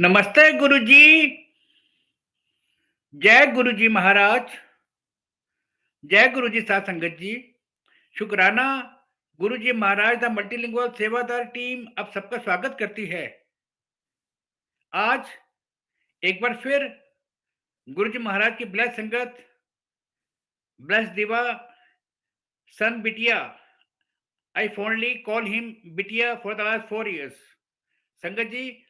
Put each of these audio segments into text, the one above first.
नमस्ते गुरुजी। जय गुरुजी महाराज। जय गुरुजी साथ संगत जी। शुक्राना। गुरुजी महाराज द मल्टीलिंगुअल सेवादार टीम अब सबका स्वागत करती है। आज एक बार फिर गुरुजी महाराज की ब्लेस संगत, ब्लेस दिवा, सन बिटिया, I fondly call him Bitia for the last 4 years. Sangat ji,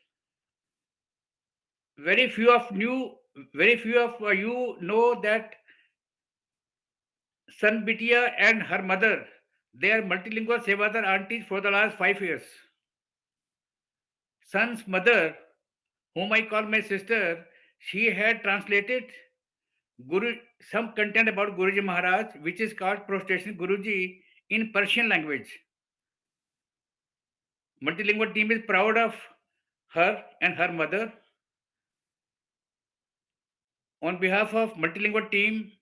very few of you know that son Bitia and her mother, they are multilingual Sevadar aunties for the last 5 years. Son's mother, whom I call my sister, she had translated some content about Guruji Maharaj, which is called prostration Guruji in Persian language. Multilingual team is proud of her and her mother. On behalf of multilingual team,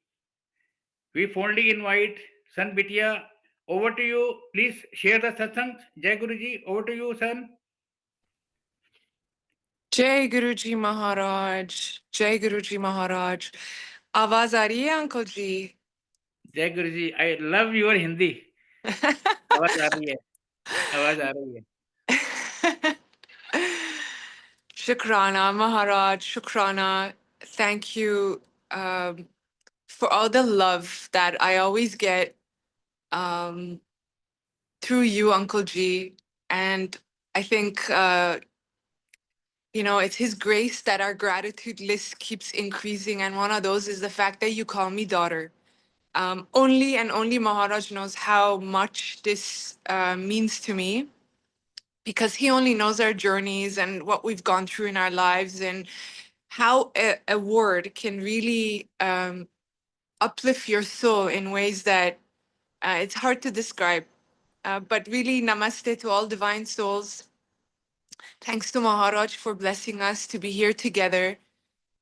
we fondly invite San Bitia. Over to you. Please share the satsang. Jai Guruji. Over to you, son. Jai Guruji Maharaj. Jai Guruji Maharaj. आवाज आ रही है uncle ji? जय Guru ji. I love your Hindi. आवाज आ रही है, आवाज आ रही है। Shukrana Maharaj, Shukrana. Thank you for all the love that I always get through you, Uncle G. And I think it's His grace that our gratitude list keeps increasing. And one of those is the fact that you call me daughter. Only and only Maharaj knows how much this means to me, because he only knows our journeys and what we've gone through in our lives, and how a word can really uplift your soul in ways that it's hard to describe. But really, namaste to all divine souls. Thanks to Maharaj for blessing us to be here together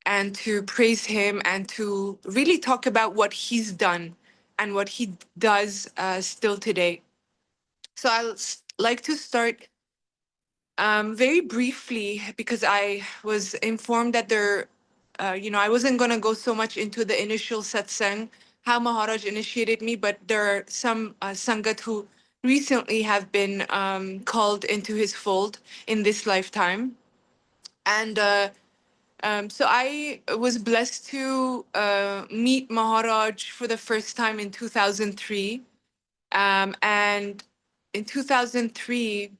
and to praise him and to really talk about what he's done and what he does still today. So I'll like to start very briefly, because I was informed that I wasn't going to go so much into the initial satsang, how Maharaj initiated me, but there are some Sangat who recently have been called into his fold in this lifetime. And so I was blessed to meet Maharaj for the first time in 2003. And in 2003,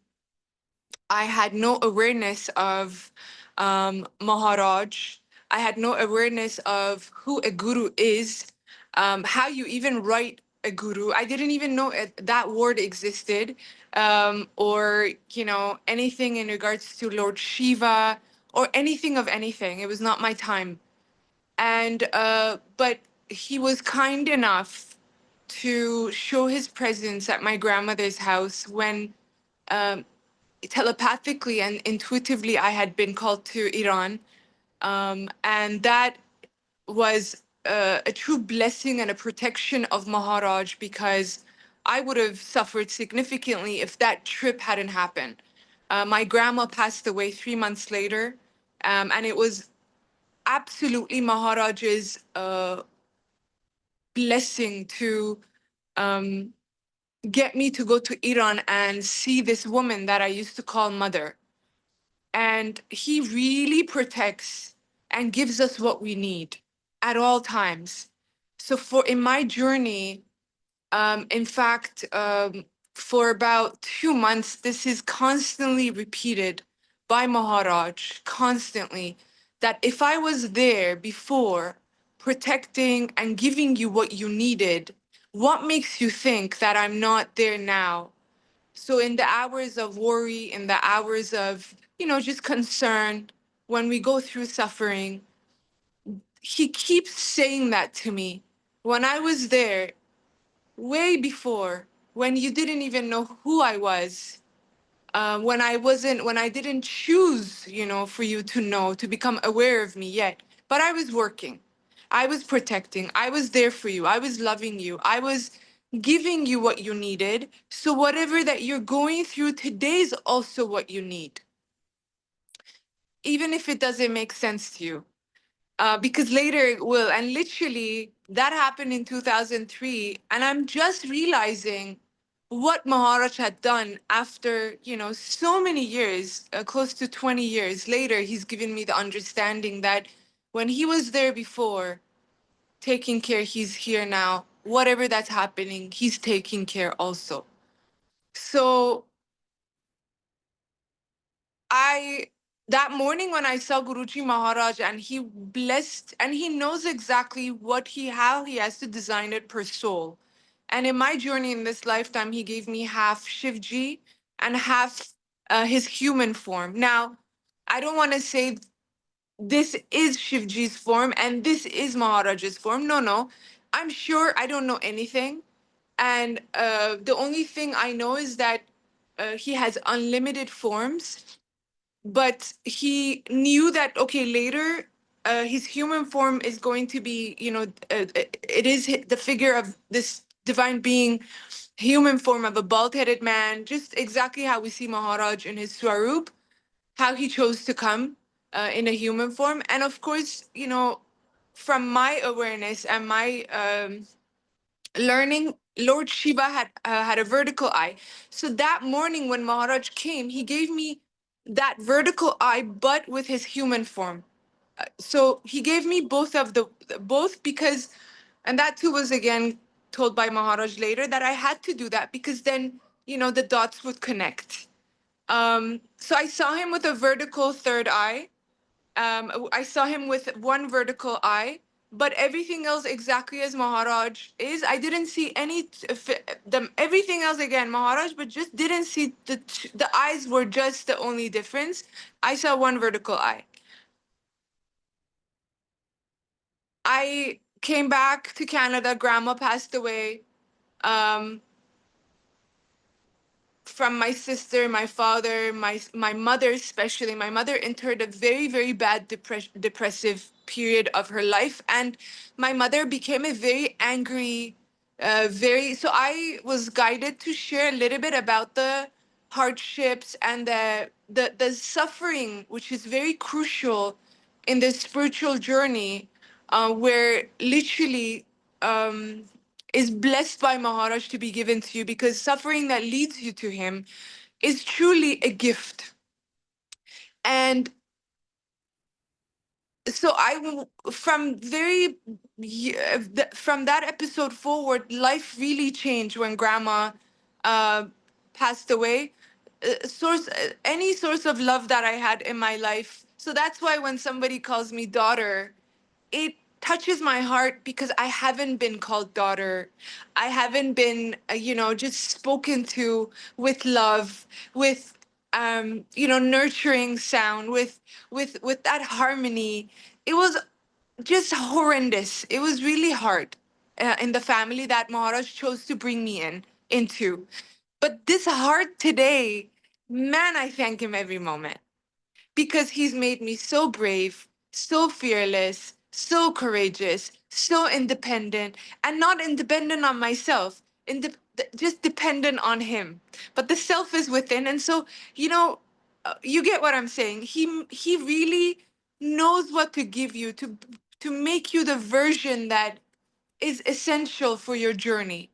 I had no awareness of Maharaj. I had no awareness of who a guru is, how you even write a guru. I didn't even know that word existed, or anything in regards to Lord Shiva or anything of anything. It was not my time. And but he was kind enough to show his presence at my grandmother's house when telepathically and intuitively I had been called to Iran. And that was a true blessing and a protection of Maharaj, because I would have suffered significantly if that trip hadn't happened. My grandma passed away 3 months later, and it was absolutely Maharaj's blessing to get me to go to Iran and see this woman that I used to call mother. And he really protects and gives us what we need at all times. So in my journey, in fact, for about 2 months, this is constantly repeated by Maharaj, constantly, that if I was there before protecting and giving you what you needed, what makes you think that I'm not there now? So in the hours of worry, in the hours of, just concern, when we go through suffering, he keeps saying that to me. When I was there, way before, when you didn't even know who I was, when I didn't choose, for you to know, to become aware of me yet, but I was working, I was protecting, I was there for you, I was loving you, I was giving you what you needed. So whatever that you're going through today is also what you need. even if it doesn't make sense to you. Because later it will. And literally, that happened in 2003. And I'm just realizing what Maharaj had done after, so many years, close to 20 years later. He's given me the understanding that when he was there before, taking care, he's here now. Whatever that's happening, he's taking care also. So I that morning when I saw Guruji Maharaj and he blessed and he knows exactly how he has to design it per soul. And in my journey in this lifetime, he gave me half Shivji and half his human form. Now, I don't want to say this is Shivji's form and this is Maharaj's form. No, no. I'm sure I don't know anything. And the only thing I know is that he has unlimited forms, but he knew that okay, later his human form is going to be, it is the figure of this divine being, human form of a bald-headed man, just exactly how we see Maharaj in his Swarup, how he chose to come in a human form. And of course, from my awareness and my learning, Lord Shiva had a vertical eye. So that morning when Maharaj came, he gave me that vertical eye, but with his human form. So he gave me both because, and that too was again told by Maharaj later that I had to do that because then the dots would connect. So I saw him with a vertical third eye. I saw him with one vertical eye, but everything else exactly as Maharaj is. I didn't see everything else again Maharaj, but just didn't see the eyes were just the only difference. I saw one vertical eye. I came back to Canada. Grandma passed away. Um, from my sister, my father, my mother especially. My mother entered a very very bad depressive period of her life, and my mother became a very angry, very. So I was guided to share a little bit about the hardships and the suffering, which is very crucial in the spiritual journey, where literally. Is blessed by Maharaj to be given to you, because suffering that leads you to him is truly a gift. And so from from that episode forward, life really changed when Grandma uh, passed away. Any source of love that I had in my life. So that's why when somebody calls me daughter, it touches my heart because I haven't been called daughter. I haven't been, just spoken to with love, with, nurturing sound, with that harmony. It was just horrendous. It was really hard in the family that Maharaj chose to bring me into. But this heart today, man, I thank him every moment because he's made me so brave, so fearless, so courageous, so independent, and not independent on myself, just dependent on him. But the self is within, and so you get what I'm saying. He really knows what to give you to make you the version that is essential for your journey.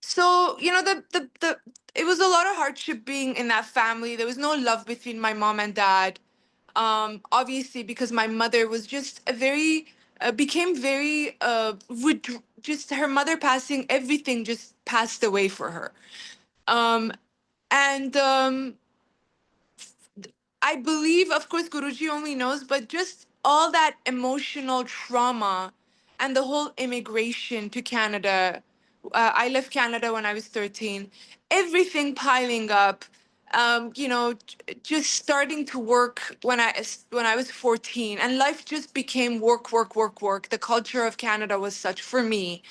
So the it was a lot of hardship being in that family. There was no love between my mom and dad, obviously because my mother was just a very became very just her mother passing, everything just passed away for her. And I believe, of course, Guruji only knows, but just all that emotional trauma and the whole immigration to Canada. I left Canada when I was 13. Everything piling up. Just starting to work when I was 14, and life just became work, work, work, work. The culture of Canada was such for me,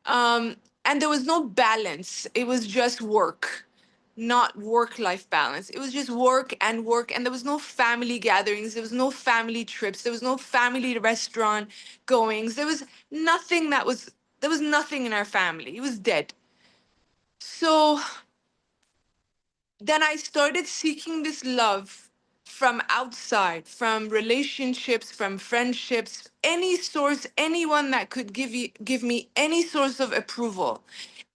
and there was no balance. It was just work, not work-life balance. It was just work and work, and there was no family gatherings. There was no family trips. There was no family restaurant goings. There was nothing in our family. It was dead. So then I started seeking this love from outside, from relationships, from friendships, any source, anyone that could give me any source of approval,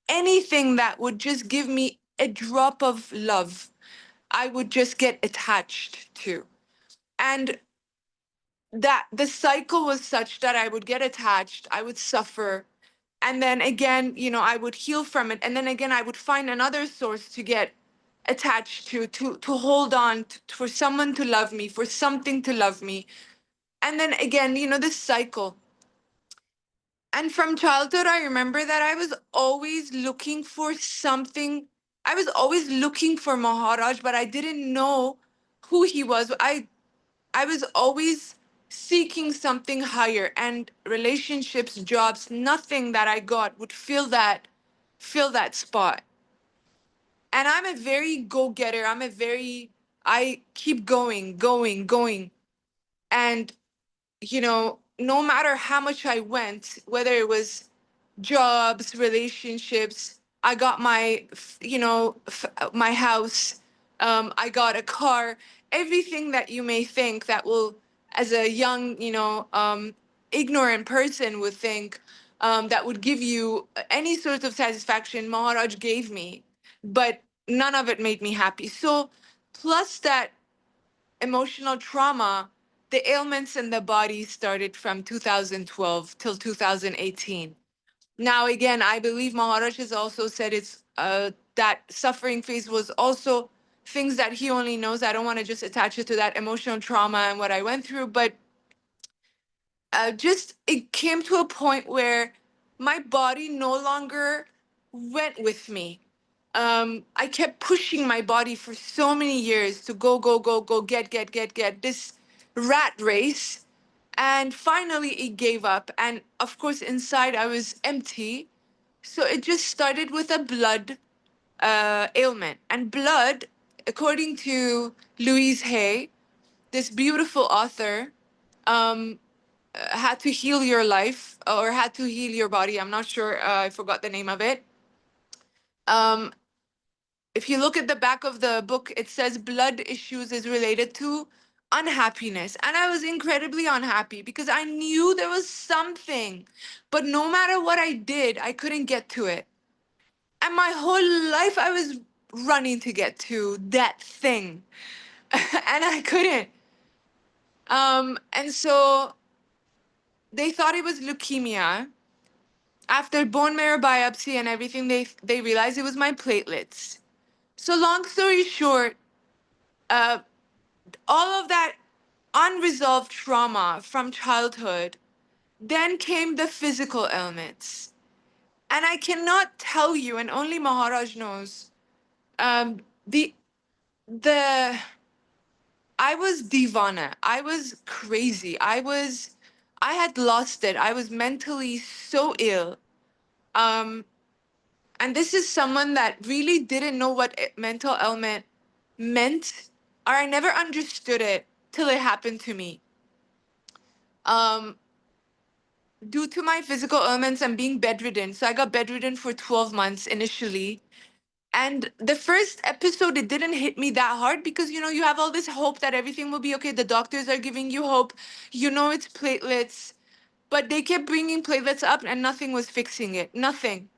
anything that would just give me a drop of love, I would just get attached to. And that the cycle was such that I would get attached, I would suffer, and then again, I would heal from it, and then again I would find another source to get attached to hold on to, for someone to love me, for something to love me, and then again, this cycle. And from childhood, I remember that I was always looking for something. I was always looking for Maharaj, but I didn't know who he was. I was always seeking something higher, and relationships, jobs, nothing that I got would fill that spot. And I'm a very go-getter. I keep going, going, going. And no matter how much I went, whether it was jobs, relationships. I got my house. I got a car. Everything that you may think that will, as a young, ignorant person would think, that would give you any sort of satisfaction, Maharaj gave me, but none of it made me happy. So, plus that emotional trauma, the ailments in the body started from 2012 till 2018. Now, again, I believe Maharaj has also said that suffering phase was also things that he only knows. I don't want to just attach it to that emotional trauma and what I went through, but just it came to a point where my body no longer went with me. I kept pushing my body for so many years to go, go, go, go, get this rat race. And finally, it gave up. And of course, inside, I was empty. So it just started with a blood ailment. And blood, according to Louise Hay, this beautiful author, um, had to heal your life or had to heal your body. I'm not sure. I forgot the name of it. Um, if you look at the back of the book, it says blood issues is related to unhappiness. And I was incredibly unhappy because I knew there was something, but no matter what I did, I couldn't get to it. And my whole life, I was running to get to that thing, and I couldn't. And so they thought it was leukemia. After bone marrow biopsy and everything, they realized it was my platelets. So long story short, uh, all of that unresolved trauma from childhood, then came the physical ailments. And I cannot tell you, and only Maharaj knows, um, the the I was divana. I was crazy. I had lost it. I was mentally so ill. Um, and this is someone that really didn't know what mental ailment meant, or I never understood it till it happened to me. Um, due to my physical ailments and being bedridden, so I got bedridden for 12 months initially. And the first episode, it didn't hit me that hard because, you have all this hope that everything will be okay. The doctors are giving you hope. It's platelets. But they kept bringing platelets up and nothing was fixing it. Nothing.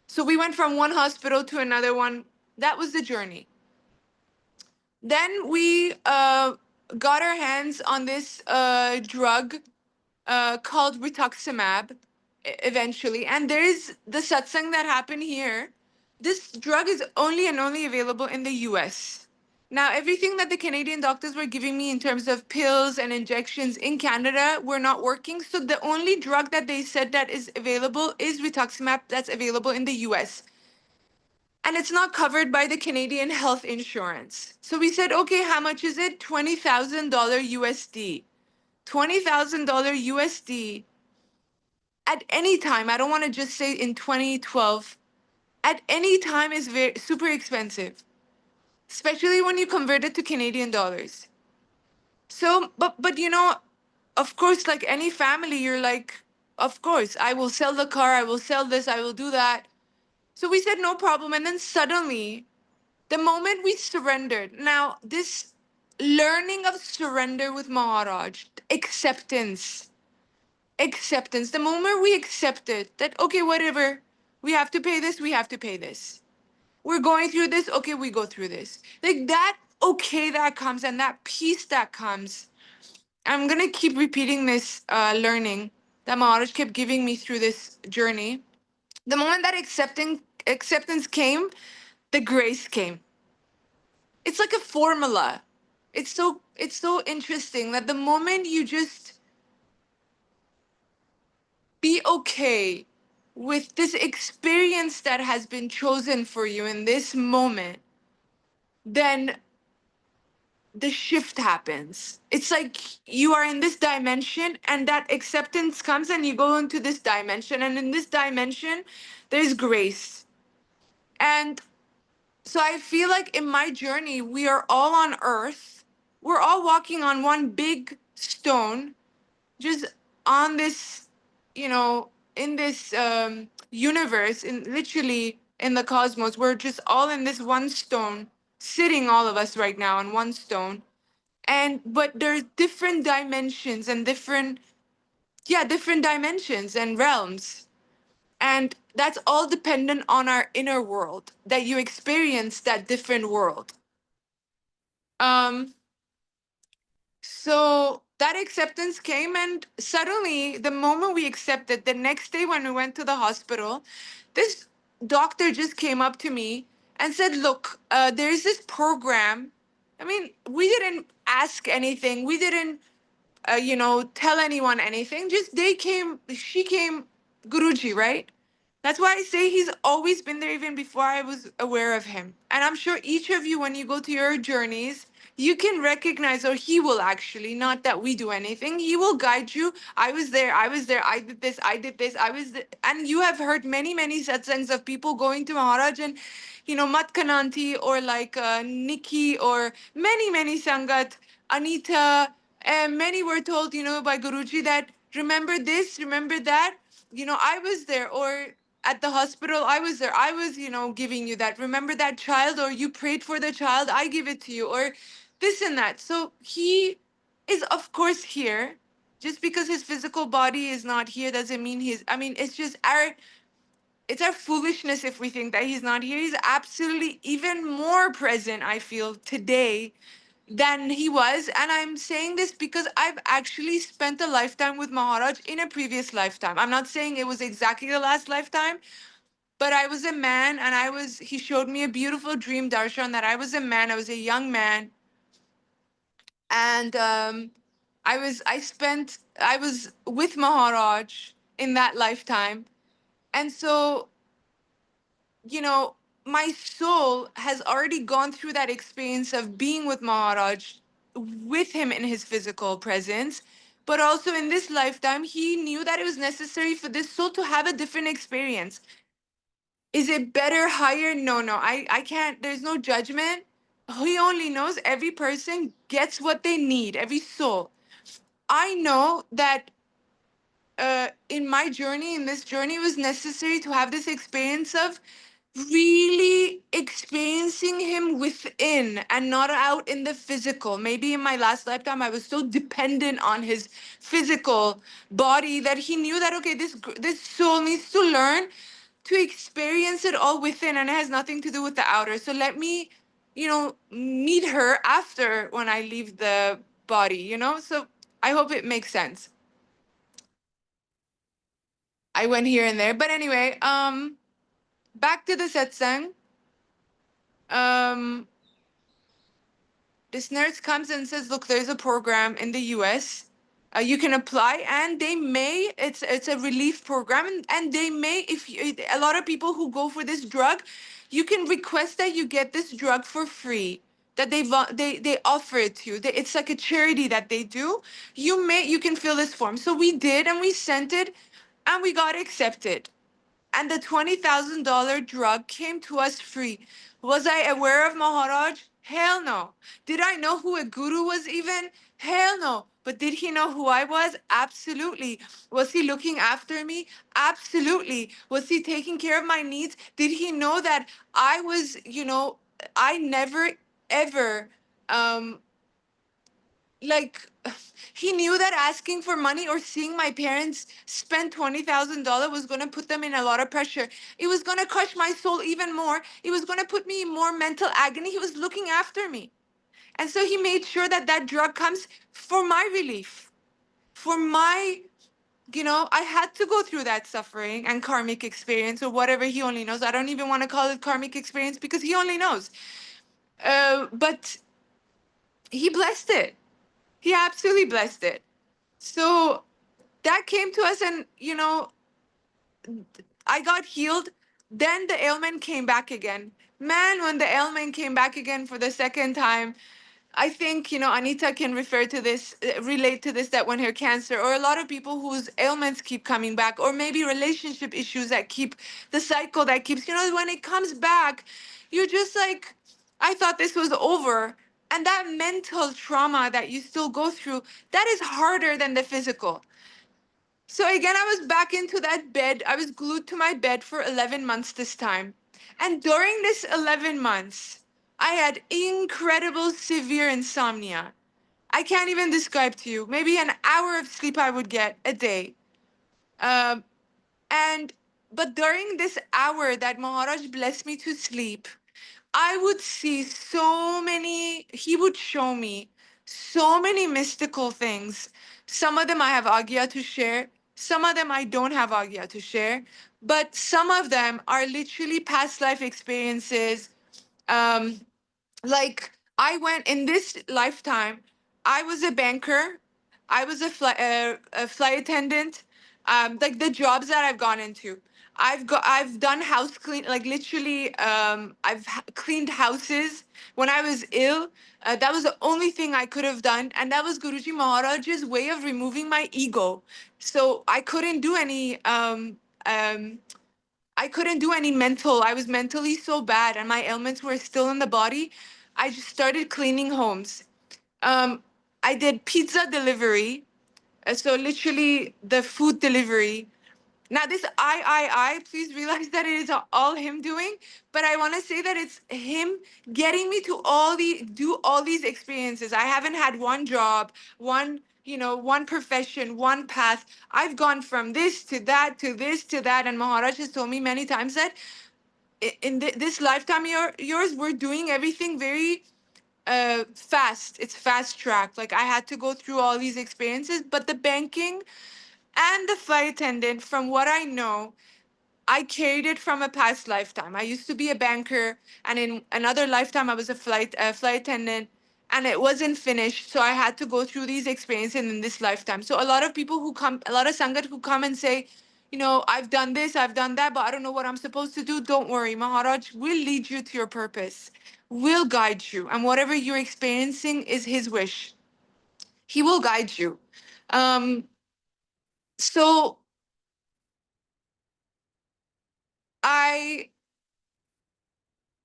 So we went from one hospital to another one. That was the journey. Then we got our hands on this drug called rituximab eventually. And there is the satsang that happened here. This drug is only and only available in the US. Now, everything that the Canadian doctors were giving me in terms of pills and injections in Canada were not working. So the only drug that they said that is available is rituximab that's available in the US. And it's not covered by the Canadian health insurance. So we said, okay, how much is it? $20,000 USD. $20,000 USD at any time. I don't want to just say in 2012. At any time is very super expensive, especially when you convert it to Canadian dollars. So, but of course, like any family, you're like, of course, I will sell the car, I will sell this, I will do that. So we said no problem, and then suddenly, the moment we surrendered, now this learning of surrender with Maharaj, acceptance, acceptance. The moment we accept it, that, okay, whatever, we have to pay this, we have to pay this. We're going through this, okay, we go through this. Like that, okay, that comes, and that peace that comes. I'm gonna keep repeating this learning that Maharaj kept giving me through this journey. The moment that acceptance came, the grace came. It's like a formula. It's so interesting that the moment you just be okay with this experience that has been chosen for you in this moment, then the shift happens. It's like you are in this dimension and that acceptance comes and you go into this dimension, and in this dimension there's grace. And so I feel like in my journey we are all on earth. We're all walking on one big stone, just on this, in this universe, in literally in the cosmos. We're just all in this one stone, sitting all of us right now on one stone. And but there's different dimensions and different dimensions and realms. And that's all dependent on our inner world, that you experience that different world. um So that acceptance came, and suddenly, the moment we accepted, the next day when we went to the hospital, this doctor just came up to me and said, "Look, there's this program." I mean, we didn't ask anything. We didn't, tell anyone anything. Just she came, Guruji, right? That's why I say he's always been there even before I was aware of him. And I'm sure each of you, when you go to your journeys, you can recognize, or he will actually, not that we do anything, he will guide you. I was there, I did this, I did this, and you have heard many, many satsangs of people going to Maharaj and, Matkananti, or like Nikki, or many, many Sangat, Anita, and many were told, by Guruji that remember this, remember that, I was there, or at the hospital, I was there, I was, giving you that, remember that child, or you prayed for the child, I give it to you, or this and that. So he is, of course, here. Just because his physical body is not here doesn't mean it's just our foolishness if we think that he's not here. He's absolutely even more present, I feel, today than he was. And I'm saying this because I've actually spent a lifetime with Maharaj in a previous lifetime. I'm not saying it was exactly the last lifetime, but I was a man, and he showed me a beautiful dream darshan that I was a man, I was a young man. And I was with Maharaj in that lifetime. And so, my soul has already gone through that experience of being with Maharaj, with him in his physical presence. But also in this lifetime, he knew that it was necessary for this soul to have a different experience. Is it better, higher? No, no. I can't, there's no judgment. He only knows. Every person gets what they need, every soul. I know that in my journey, in this journey, it was necessary to have this experience of really experiencing him within and not out in the physical. Maybe in my last lifetime, I was so dependent on his physical body that he knew that, okay, this soul needs to learn to experience it all within, and it has nothing to do with the outer. So let me, meet her after, when I leave the body. So I hope it makes sense. I went here and there. But anyway, back to the satsang. Um, this nurse comes and says, "Look, there's a program in the US. You can apply, and they may. It's a relief program, and they may, if you, a lot of people who go for this drug, you can request that you get this drug for free. That they offer it to you. It's like a charity that they do. You can fill this form. So we did, and we sent it, and we got accepted. And the $20,000 drug came to us free. Was I aware of Maharaj? Hell no. Did I know who a guru was even? Hell no. But did he know who I was? Absolutely. Was he looking after me? Absolutely. Was he taking care of my needs? Did he know that I was, I never, ever, um, like he knew that asking for money or seeing my parents spend $20,000 was going to put them in a lot of pressure. It was going to crush my soul even more. It was going to put me in more mental agony. He was looking after me. And so he made sure that that drug comes for my relief, for my, I had to go through that suffering and karmic experience or whatever he only knows. I don't even want to call it karmic experience because he only knows. But he blessed it. He absolutely blessed it. So that came to us, and I got healed. Then the ailment came back again. Man, when the ailment came back again for the second time, I think, Anita can refer to this, relate to this, that when her cancer, or a lot of people whose ailments keep coming back, or maybe relationship issues that keep the cycle that keeps, when it comes back, you're just like, I thought this was over. And that mental trauma that you still go through, that is harder than the physical. So again, I was back into that bed. I was glued to my bed for 11 months this time. And during this 11 months, I had incredible severe insomnia. I can't even describe to you. Maybe an hour of sleep I would get a day. Um, and but during this hour that Maharaj blessed me to sleep, I would see he would show me so many mystical things. Some of them I have Agya to share, some of them I don't have Agya to share, but some of them are literally past life experiences. Um, like I went in this lifetime, I was a banker, I was a flight attendant, like the jobs that I've gone into. I've done house clean, like literally, cleaned houses when I was ill. That was the only thing I could have done, and that was Guruji Maharaj's way of removing my ego. So I couldn't do any mental. I was mentally so bad, and my ailments were still in the body. I just started cleaning homes. Um, I did pizza delivery, so literally the food delivery. Now this please realize that it is all him doing, but I want to say that it's him getting me to do all these experiences. I haven't had one job, one profession, one path. I've gone from this to that to this to that, and Maharaj has told me many times that in this lifetime yours, we're doing everything very fast. It's fast track. Like I had to go through all these experiences, but the banking and the flight attendant, from what I know, I carried it from a past lifetime. I used to be a banker, and in another lifetime, I was a flight attendant, and it wasn't finished. So I had to go through these experiences in this lifetime. So a lot of people a lot of sangat who come and say, I've done this, I've done that, but I don't know what I'm supposed to do. Don't worry, Maharaj will lead you to your purpose, will guide you, and whatever you're experiencing is His wish. He will guide you. Um, so I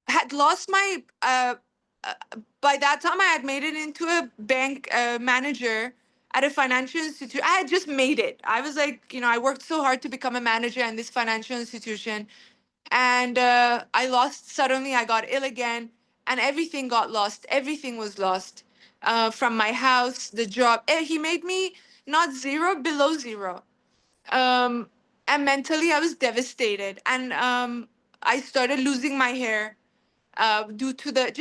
had lost my uh, by that time I had made it into a bank manager at a financial institution. I had just made it. I was like, I worked so hard to become a manager in this financial institution, and I lost. Suddenly I got ill again, and everything got lost. Everything was lost, from my house, the job. He made me not zero, below zero. um, and mentally I was devastated, and I started losing my hair due to the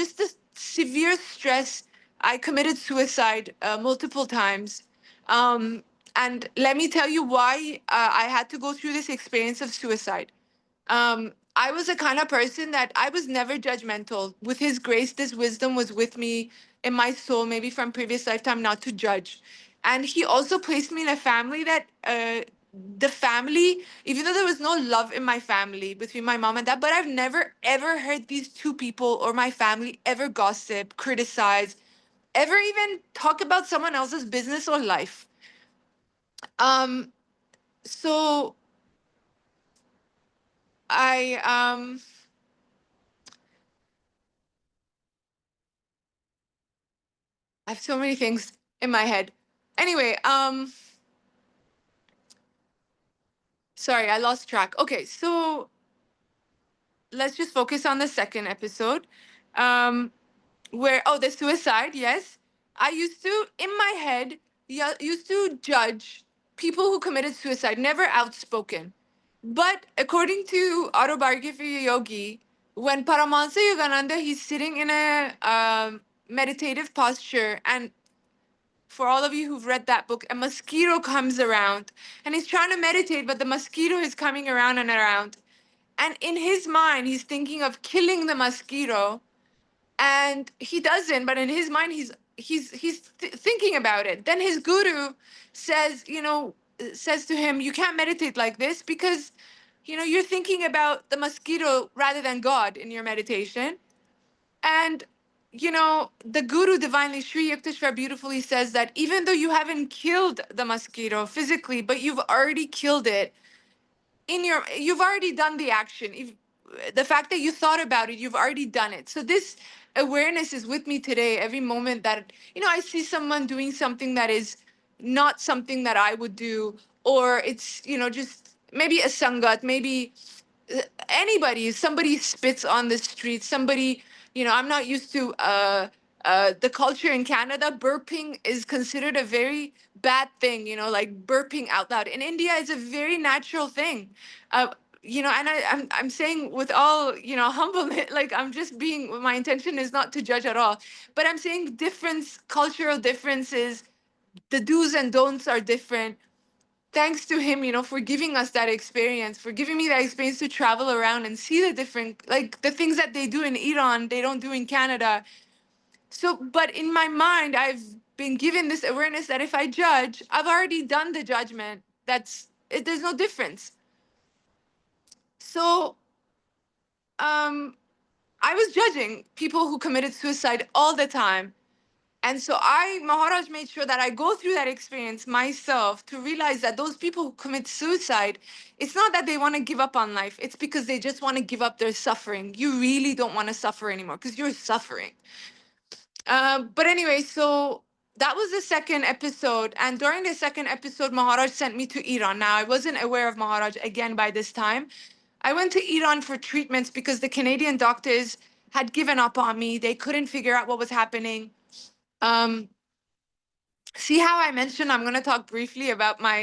severe stress. I committed suicide multiple times. um, and let me tell you why I had to go through this experience of suicide. I was a kind of person that I was never judgmental. With His grace, this wisdom was with me in my soul, maybe from previous lifetime, not to judge. And He also placed me in a family that, the family, even though there was no love in my family between my mom and dad, but I've never ever heard these two people or my family ever gossip, criticize, ever even talk about someone else's business or life. Um, so I I have so many things in my head. Anyway, sorry, I lost track. Okay, so let's just focus on the second episode, where the suicide, yes. I used to, in my head, used to judge people who committed suicide, never outspoken. But according to Autobiography of Yogi, when Paramahansa Yogananda, he's sitting in a meditative posture, and for all of you who've read that book, a mosquito comes around, and he's trying to meditate, but the mosquito is coming around and around. And in his mind, he's thinking of killing the mosquito, and he doesn't, but in his mind he's thinking about it. Then his guru says, says to him, you can't meditate like this because you're thinking about the mosquito rather than God in your meditation. And the guru divinely Sri Yukteswar beautifully says that even though you haven't killed the mosquito physically, but you've already killed it you've already done the action. If the fact that you thought about it, you've already done it. So this awareness is with me today every moment that I see someone doing something that is not something that I would do, or it's just maybe a sangat, maybe anybody, somebody spits on the street, somebody, I'm not used to the culture in Canada. Burping is considered a very bad thing, like burping out loud. In India, it's a very natural thing. Uh, and I'm saying with all, humbleness, like I'm just being, my intention is not to judge at all, but I'm saying cultural differences, the do's and don'ts are different. Thanks to him, for giving us that experience, for giving me that experience to travel around and see the different, like the things that they do in Iran, they don't do in Canada. So, but in my mind, I've been given this awareness that if I judge, I've already done the judgment. There's no difference. So, um, I was judging people who committed suicide all the time. And so Maharaj made sure that I go through that experience myself to realize that those people who commit suicide, it's not that they want to give up on life. It's because they just want to give up their suffering. You really don't want to suffer anymore because you're suffering. But anyway, so that was the second episode. And during the second episode, Maharaj sent me to Iran. Now, I wasn't aware of Maharaj again by this time. I went to Iran for treatments because the Canadian doctors had given up on me. They couldn't figure out what was happening. Um, See how I mentioned I'm going to talk briefly about my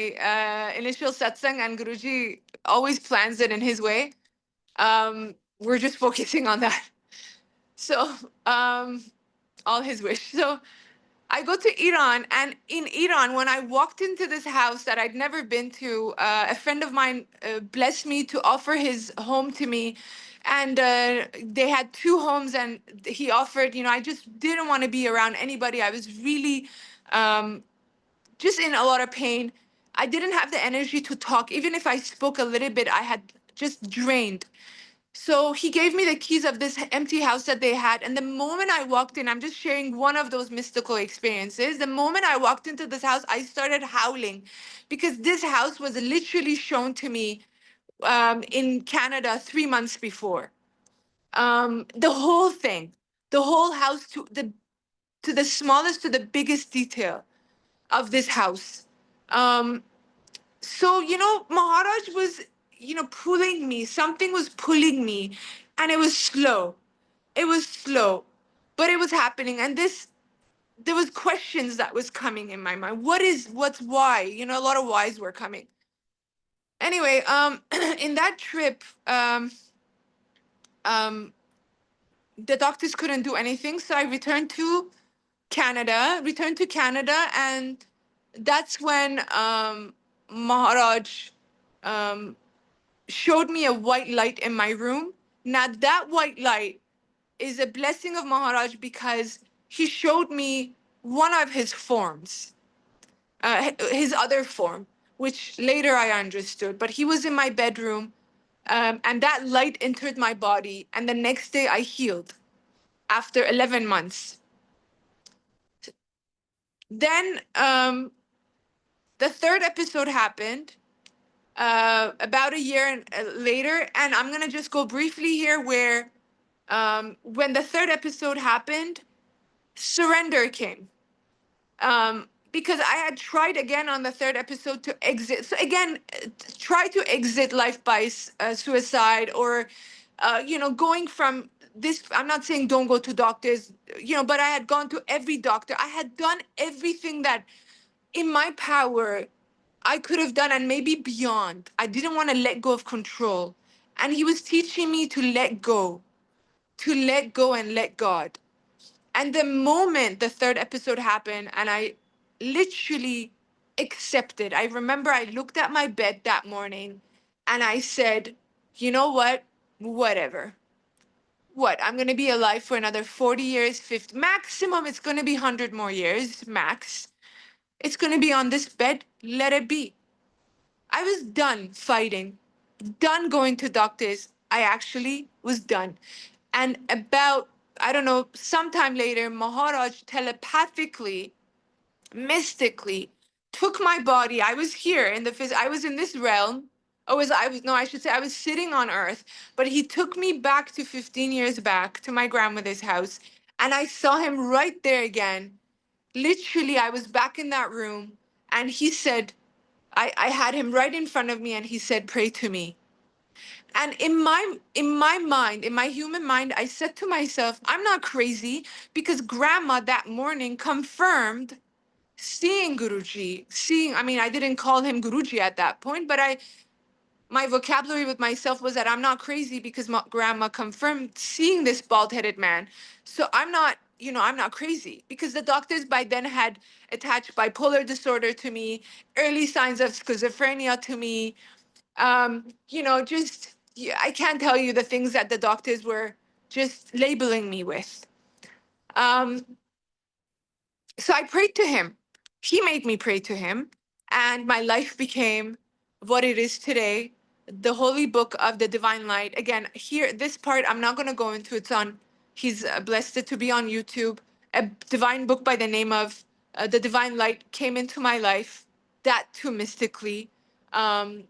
initial satsang, and Guruji always plans it in his way. We're just focusing on that. So, all his wish. So, I go to Iran, and in Iran, when I walked into this house that I'd never been to, a friend of mine blessed me to offer his home to me. And they had two homes, and he offered, I just didn't want to be around anybody. I was really just in a lot of pain. I didn't have the energy to talk. Even if I spoke a little bit, I had just drained. So he gave me the keys of this empty house that they had. And the moment I walked in, I'm just sharing one of those mystical experiences. The moment I walked into this house, I started howling because this house was literally shown to me in Canada 3 months before. The whole thing, the whole house to the smallest to the biggest detail of this house. Um, so, Maharaj was, pulling me. Something was pulling me, and it was slow. It was slow, but it was happening. And there was questions that was coming in my mind. What's why? A lot of whys were coming. Anyway, in that trip, um, the doctors couldn't do anything, so I returned to Canada, and that's when Maharaj um, showed me a white light in my room. Now, that white light is a blessing of Maharaj because he showed me one of his forms, his other form, which later I understood. But he was in my bedroom, and that light entered my body. And the next day I healed after 11 months. Then the third episode happened about a year later. And I'm going to just go briefly here where when the third episode happened, surrender came. Because I had tried again on the third episode to exit. So again, try to exit life by suicide, or, going from this, I'm not saying don't go to doctors, but I had gone to every doctor. I had done everything that in my power I could have done, and maybe beyond. I didn't want to let go of control. And he was teaching me to let go and let God. And the moment the third episode happened, and I literally accepted, I remember I looked at my bed that morning and I said, you know what? Whatever. What? I'm going to be alive for another 40 years, 50, maximum, it's going to be 100 more years, max. It's going to be on this bed. Let it be. I was done fighting, done going to doctors. I actually was done. And about, I don't know, sometime later, Maharaj telepathically, mystically took my body. I was here in the I was in this realm. No, I should say I was sitting on earth, but he took me back to 15 years back to my grandmother's house. And I saw him right there again. Literally, I was back in that room and he said, I had him right in front of me and he said, pray to me. And in my mind, in my human mind, I said to myself, I'm not crazy, because grandma that morning confirmed seeing Guruji, I mean, I didn't call him Guruji at that point, but my vocabulary with myself was that I'm not crazy because my grandma confirmed seeing this bald-headed man. So I'm not crazy, because the doctors by then had attached bipolar disorder to me, early signs of schizophrenia to me. Just, yeah, I can't tell you the things that the doctors were just labeling me with. Um, so I prayed to him. He made me pray to him, and my life became what it is today. The holy book of the divine light. Again, here, this part I'm not going to go into. It's on, he's blessed it to be on YouTube. A divine book by the name of The Divine Light came into my life, that too mystically. Um,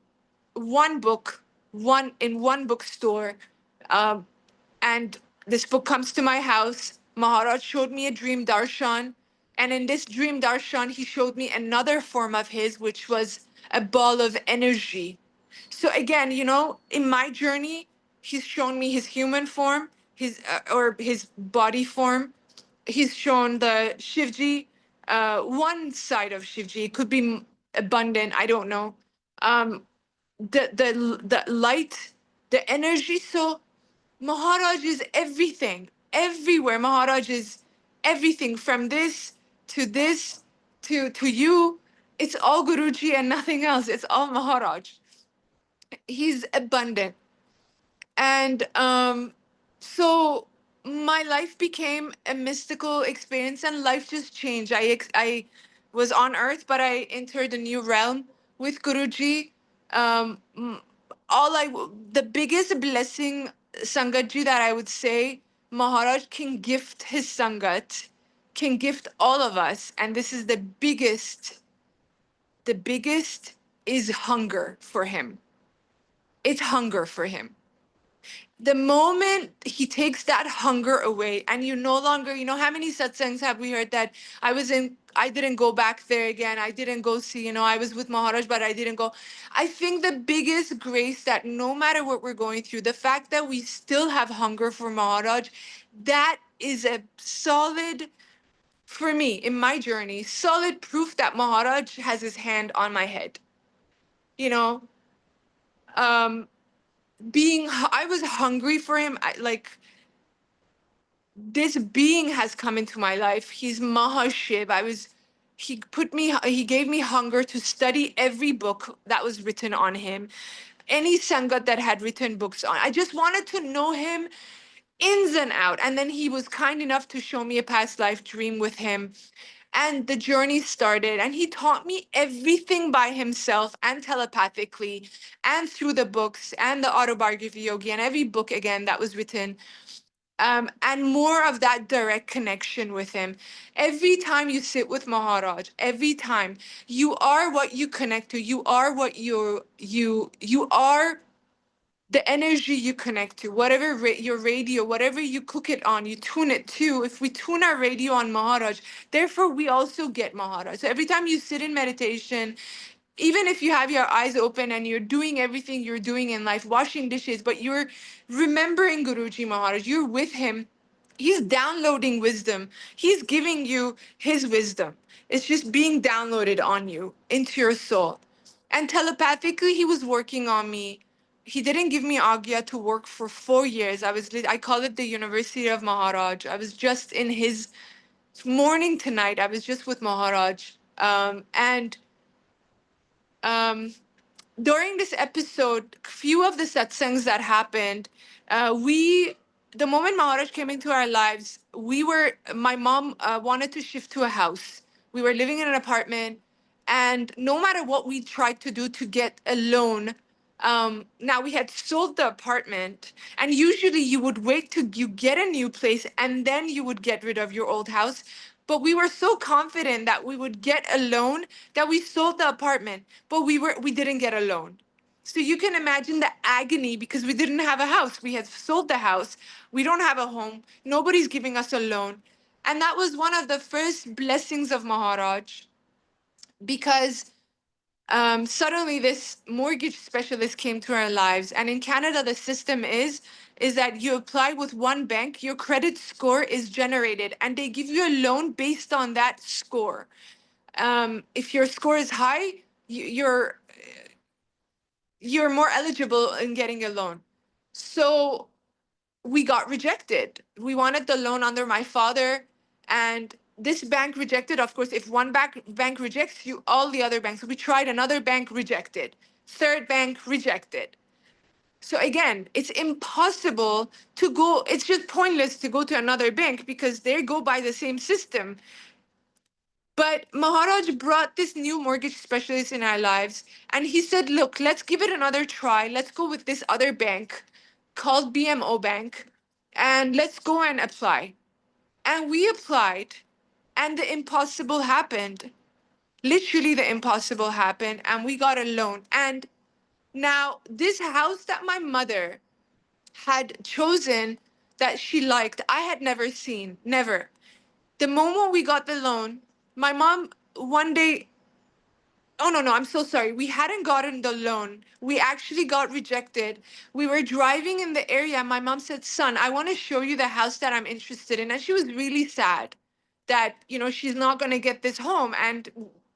one book, one bookstore. Um, and this book comes to my house. Maharaj showed me a dream darshan. And in this dream darshan, he showed me another form of his, which was a ball of energy. So again, in my journey, he's shown me his human form, or his body form. He's shown the Shivji, one side of Shivji. It could be abundant, I don't know. Um, the light, the energy. So Maharaj is everything, everywhere. Maharaj is everything, from this to you. It's all Guruji and nothing else. It's all Maharaj. He's abundant. And so my life became a mystical experience, and life just changed. I was on earth, but I entered a new realm with Guruji. Um, the biggest blessing, Sangatji, that I would say Maharaj can gift his Sangat, can gift all of us, and this is the biggest is hunger for him. It's hunger for him. The moment he takes that hunger away, and you no longer, how many satsangs have we heard that I didn't go back there again, I didn't go see, I was with Maharaj but I didn't go. I think the biggest grace, that no matter what we're going through, the fact that we still have hunger for Maharaj, that is a solid, for me in my journey, solid proof that Maharaj has his hand on my head. you know um I was hungry for him. This being has come into my life. He's Mahashiv. He gave me hunger to study every book that was written on him, any Sangat that had written books on. I just wanted to know him ins and out. And then he was kind enough to show me a past life dream with him. And the journey started, and he taught me everything by himself and telepathically, and through the books and the autobiography yogi and every book again that was written. And more of that direct connection with him. Every time you sit with Maharaj, every time, you are what you connect to. You are what you are, the energy you connect to. Whatever your radio, whatever you cook it on, you tune it to. If we tune our radio on Maharaj, therefore we also get Maharaj. So every time you sit in meditation, even if you have your eyes open and you're doing everything you're doing in life, washing dishes, but you're remembering Guruji Maharaj, you're with him, he's downloading wisdom. He's giving you his wisdom. It's just being downloaded on you into your soul. And telepathically, he was working on me. He didn't give me Agya to work for 4 years. I call it the University of Maharaj. I was just in his morning to night. I was just with Maharaj. And um, during this episode, few of the satsangs that happened, we, the moment Maharaj came into our lives, my mom wanted to shift to a house. We were living in an apartment, and no matter what we tried to do to get a loan, now we had sold the apartment, and usually you would wait till you get a new place and then you would get rid of your old house. But we were so confident that we would get a loan that we sold the apartment, but we didn't get a loan. So you can imagine the agony because we didn't have a house. We had sold the house. We don't have a home. Nobody's giving us a loan. And that was one of the first blessings of Maharaj because suddenly this mortgage specialist came to our lives. And in Canada, the system is that you apply with one bank, your credit score is generated, and they give you a loan based on that score. If your score is high, you're more eligible in getting a loan. So we got rejected. We wanted the loan under my father, and this bank rejected. Of course, if one bank rejects you, all the other banks. We tried another bank, rejected. Third bank, rejected. So again, it's impossible to go. It's just pointless to go to another bank because they go by the same system. But Maharaj brought this new mortgage specialist in our lives, and he said, look, let's give it another try. Let's go with this other bank called BMO Bank, and let's go and apply. And we applied, and the impossible happened. Literally, the impossible happened, and we got a loan. And now, this house that my mother had chosen that she liked, I had never seen, never. The moment we got the loan, my mom one day, oh no, no, I'm so sorry. We hadn't gotten the loan. We actually got rejected. We were driving in the area. My mom said, son, I want to show you the house that I'm interested in. And she was really sad that, she's not going to get this home. And,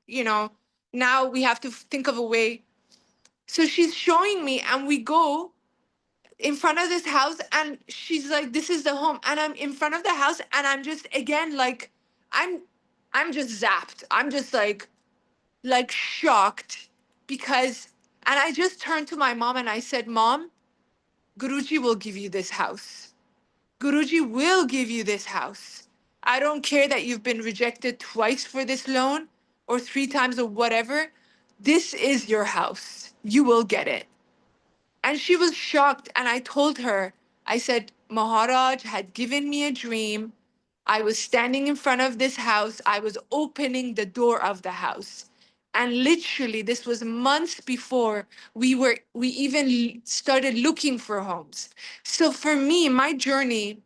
you know, now we have to think of a way. So she's showing me, and we go in front of this house, and she's like, this is the home. And I'm in front of the house, and I'm just, again, like, I'm I'm just zapped. I'm just like shocked because, and I just turned to my mom and I said, Mom, Guruji will give you this house. Guruji will give you this house. I don't care that you've been rejected twice for this loan or 3 times or whatever. This is your house. You will get it. And she was shocked. And I told her, I said, Maharaj had given me a dream. I was standing in front of this house. I was opening the door of the house. And literally, this was months before we even started looking for homes. So for me, my journey,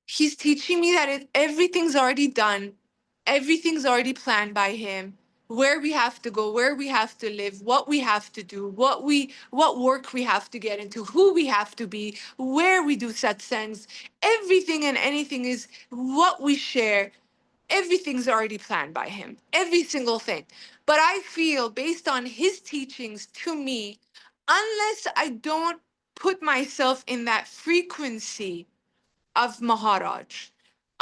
he's teaching me that everything's already done, everything's already planned by him, where we have to go, where we have to live, what we have to do, what work we have to get into, who we have to be, where we do satsangs. Everything and anything is what we share. Everything's already planned by him, every single thing. But I feel based on his teachings to me, unless I don't put myself in that frequency of Maharaj.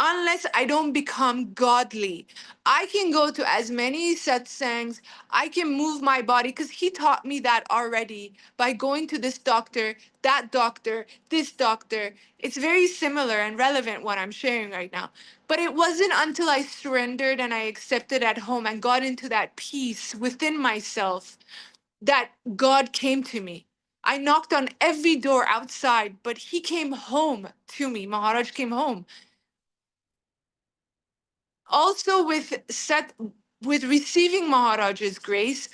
Unless I don't become godly, I can go to as many satsangs, I can move my body because he taught me that already by going to this doctor, that doctor, this doctor. It's very similar and relevant what I'm sharing right now. But it wasn't until I surrendered and I accepted at home and got into that peace within myself that God came to me. I knocked on every door outside, but he came home to me. Maharaj came home. Also with receiving Maharaj's grace,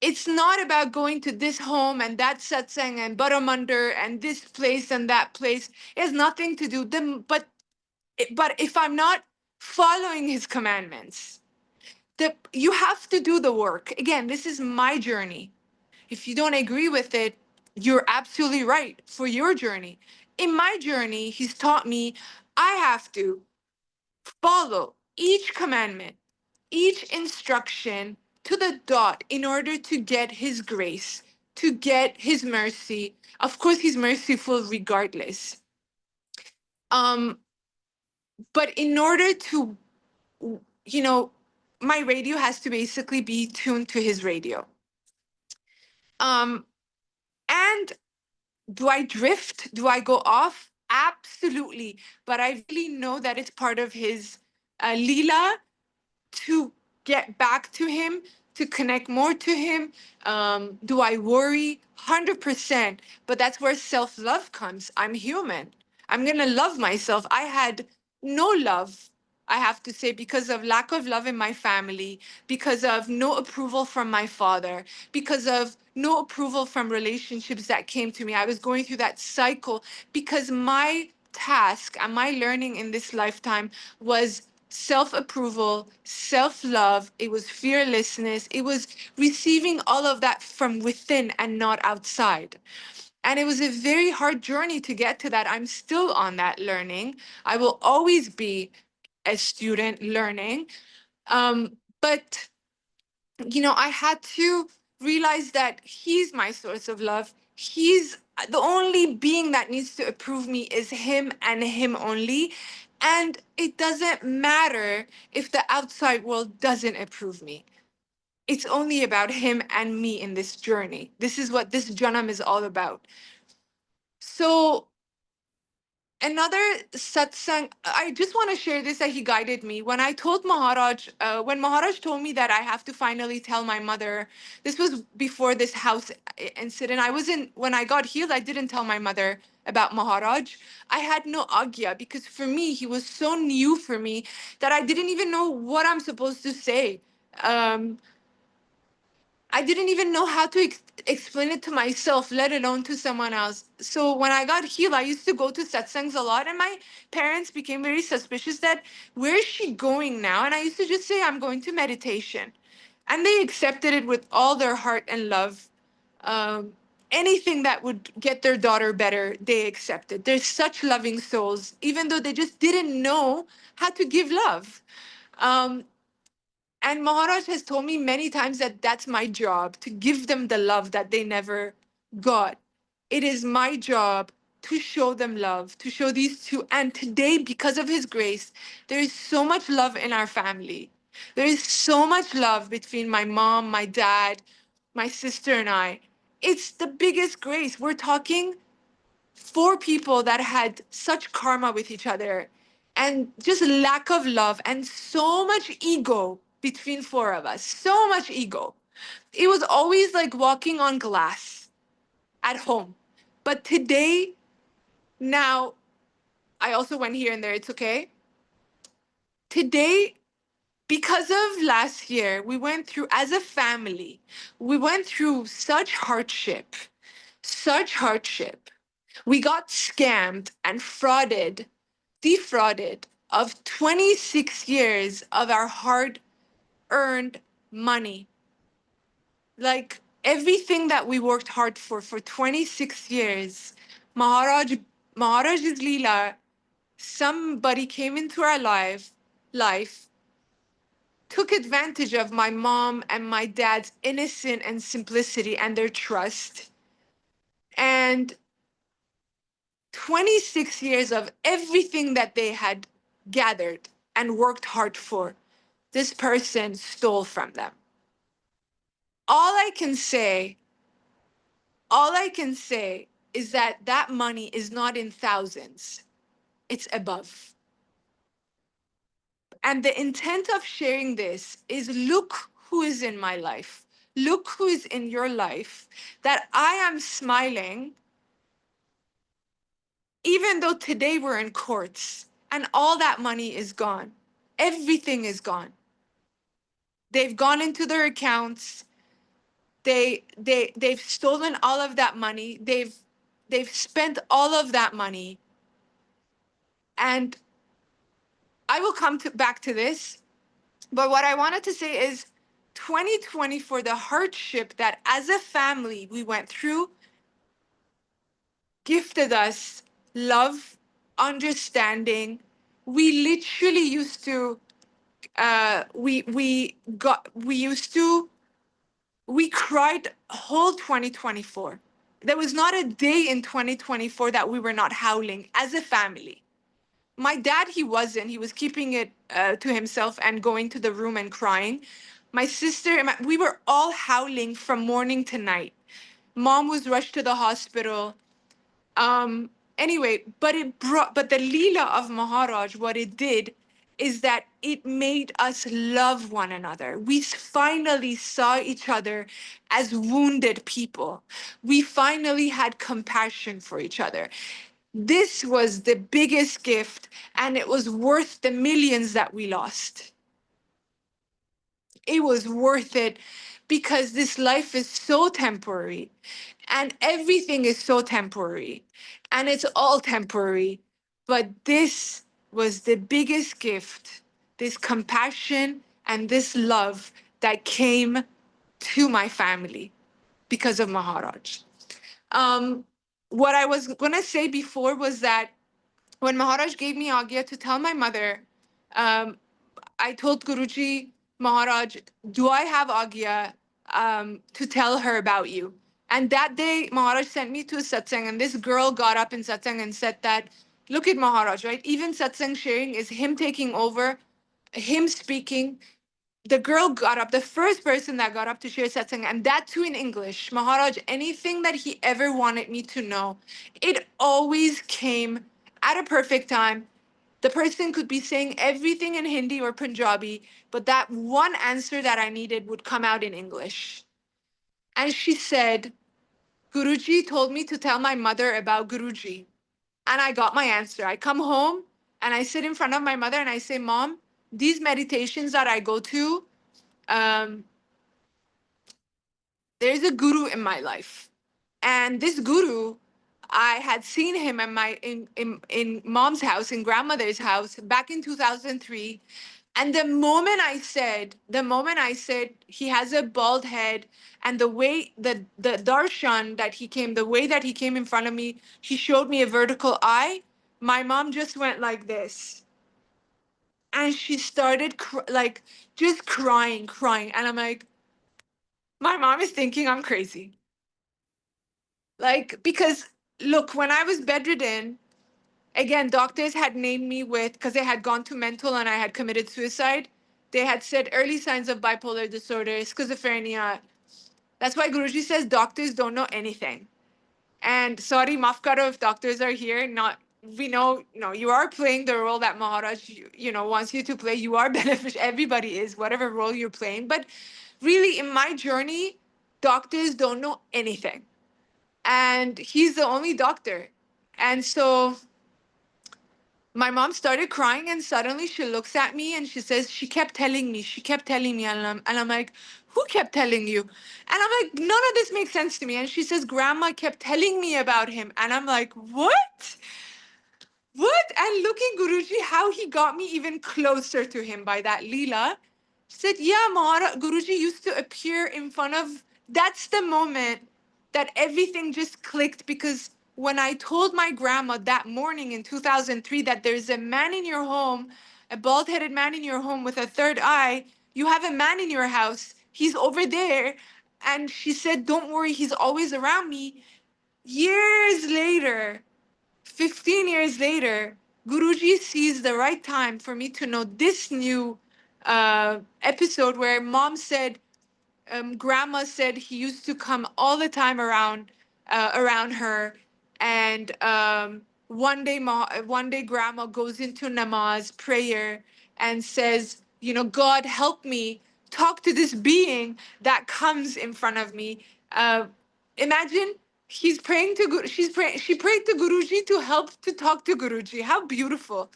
it's not about going to this home and that satsang and Baramandir and this place and that place. It has nothing to do them, but if I'm not following his commandments, You have to do the work. Again, this is my journey. If you don't agree with it, you're absolutely right for your journey. In my journey, he's taught me I have to follow each commandment, each instruction to the dot in order to get his grace, to get his mercy. Of course, he's merciful regardless. Um, but in order to, you know, my radio has to basically be tuned to his radio. And do I drift? Do I go off? Absolutely. But I really know that it's part of his lila to get back to him, to connect more to him. Do I worry? 100%. But that's where self love comes. I'm human. I'm going to love myself. I had no love, I have to say, because of lack of love in my family, because of no approval from my father, because of no approval from relationships that came to me. I was going through that cycle because my task and my learning in this lifetime was self approval, self love. It was fearlessness. It was receiving all of that from within and not outside. And it was a very hard journey to get to that. I'm still on that learning. I will always be a student learning. But, I had to realize that he's my source of love. He's the only being that needs to approve me is him and him only. And it doesn't matter if the outside world doesn't approve me. It's only about him and me in this journey. This is what this Janam is all about. So another satsang, I just want to share this, that he guided me. When I told Maharaj, when Maharaj told me that I have to finally tell my mother, this was before this house incident. When I got healed, I didn't tell my mother about Maharaj. I had no agya because for me, he was so new for me that I didn't even know what I'm supposed to say. Um, I didn't even know how to explain it to myself, let alone to someone else. So when I got healed, I used to go to satsangs a lot, and my parents became very suspicious that where is she going now? And I used to just say, I'm going to meditation. And they accepted it with all their heart and love. Um, Anything that would get their daughter better, they accepted. They're such loving souls, even though they just didn't know how to give love. Um, and Maharaj has told me many times that that's my job, to give them the love that they never got. It is my job to show them love, to show these two. And today, because of his grace, there is so much love in our family. There is so much love between my mom, my dad, my sister, and I. It's the biggest grace. We're talking four people that had such karma with each other and just lack of love and so much ego between four of us. So much ego. It was always like walking on glass at home. But today, now, I also went here and there, it's okay. Today, because of last year, we went through, as a family, we went through such hardship. We got scammed and defrauded of 26 years of our hard earned money. Like everything that we worked hard for 26 years, Maharaj, Maharaj's Leela, somebody came into our life, took advantage of my mom and my dad's innocence and simplicity and their trust. And 26 years of everything that they had gathered and worked hard for, this person stole from them. All I can say, all I can say is that that money is not in thousands, it's above. And the intent of sharing this is look who is in my life. Look who is in your life, that I am smiling, even though today we're in courts and all that money is gone. Everything is gone. They've gone into their accounts. They've stolen all of that money. They've spent all of that money. And I will come back to this. But what I wanted to say is 2020, for the hardship that as a family we went through, gifted us love, understanding. We literally used to we used to we cried whole 2024. There was not a day in 2024 that we were not howling as a family. My dad, he wasn't. He was keeping it to himself and going to the room and crying. My sister, we were all howling from morning to night. Mom was rushed to the hospital. Um, anyway, but the Leela of Maharaj, what it did is that it made us love one another. We finally saw each other as wounded people. We finally had compassion for each other. This was the biggest gift, and it was worth the millions that we lost. It was worth it because this life is so temporary and everything is so temporary and it's all temporary. But this was the biggest gift, this compassion and this love that came to my family because of Maharaj. Um, what I was going to say before was that when Maharaj gave me Agya to tell my mother, um, I told Guruji, Maharaj, do I have Agya to tell her about you? And that day, Maharaj sent me to a satsang, and this girl got up in satsang and said that, look at Maharaj, right? Even satsang sharing is him taking over, him speaking. The girl got up, the first person that got up to share satsang, and that too in English. Maharaj, anything that he ever wanted me to know, it always came at a perfect time. The person could be saying everything in Hindi or Punjabi, but that one answer that I needed would come out in English. And she said, Guruji told me to tell my mother about Guruji. And I got my answer. I come home and I sit in front of my mother and I say, Mom, these meditations that I go to, um, there's a guru in my life. And this guru, I had seen him in mom's house, in grandmother's house back in 2003. And the moment I said he has a bald head, and the way the darshan that he came, the way that he came in front of me, he showed me a vertical eye. My mom just went like this, and she started like just crying, and I'm like, my mom is thinking I'm crazy, like because look, when I was bedridden, again, doctors had named me with, because they had gone to mental and I had committed suicide. They had said early signs of bipolar disorder, schizophrenia. That's why Guruji says doctors don't know anything. And sorry, maaf karo if doctors are here. Not, we know, no, you are playing the role that Maharaj, wants you to play. You are beneficial. Everybody is, whatever role you're playing. But really, in my journey, doctors don't know anything. And he's the only doctor. And so my mom started crying, and suddenly she looks at me and she says, she kept telling me. And I'm like, who kept telling you? And I'm like, none of this makes sense to me. And she says, grandma kept telling me about him. And I'm like, what? What? And looking Guruji, how he got me even closer to him by that Leela. She said, yeah, Guruji used to appear in front of, that's the moment that everything just clicked, because when I told my grandma that morning in 2003 that there's a man in your home, a bald-headed man in your home with a third eye, you have a man in your house, he's over there. And she said, don't worry, he's always around me. Years later, 15 years later, Guruji sees the right time for me to know this new episode where mom said, grandma said he used to come all the time around her. And one day grandma goes into namaz prayer and says, God help me talk to this being that comes in front of me. Imagine, she prayed to Guruji to help to talk to Guruji. How beautiful.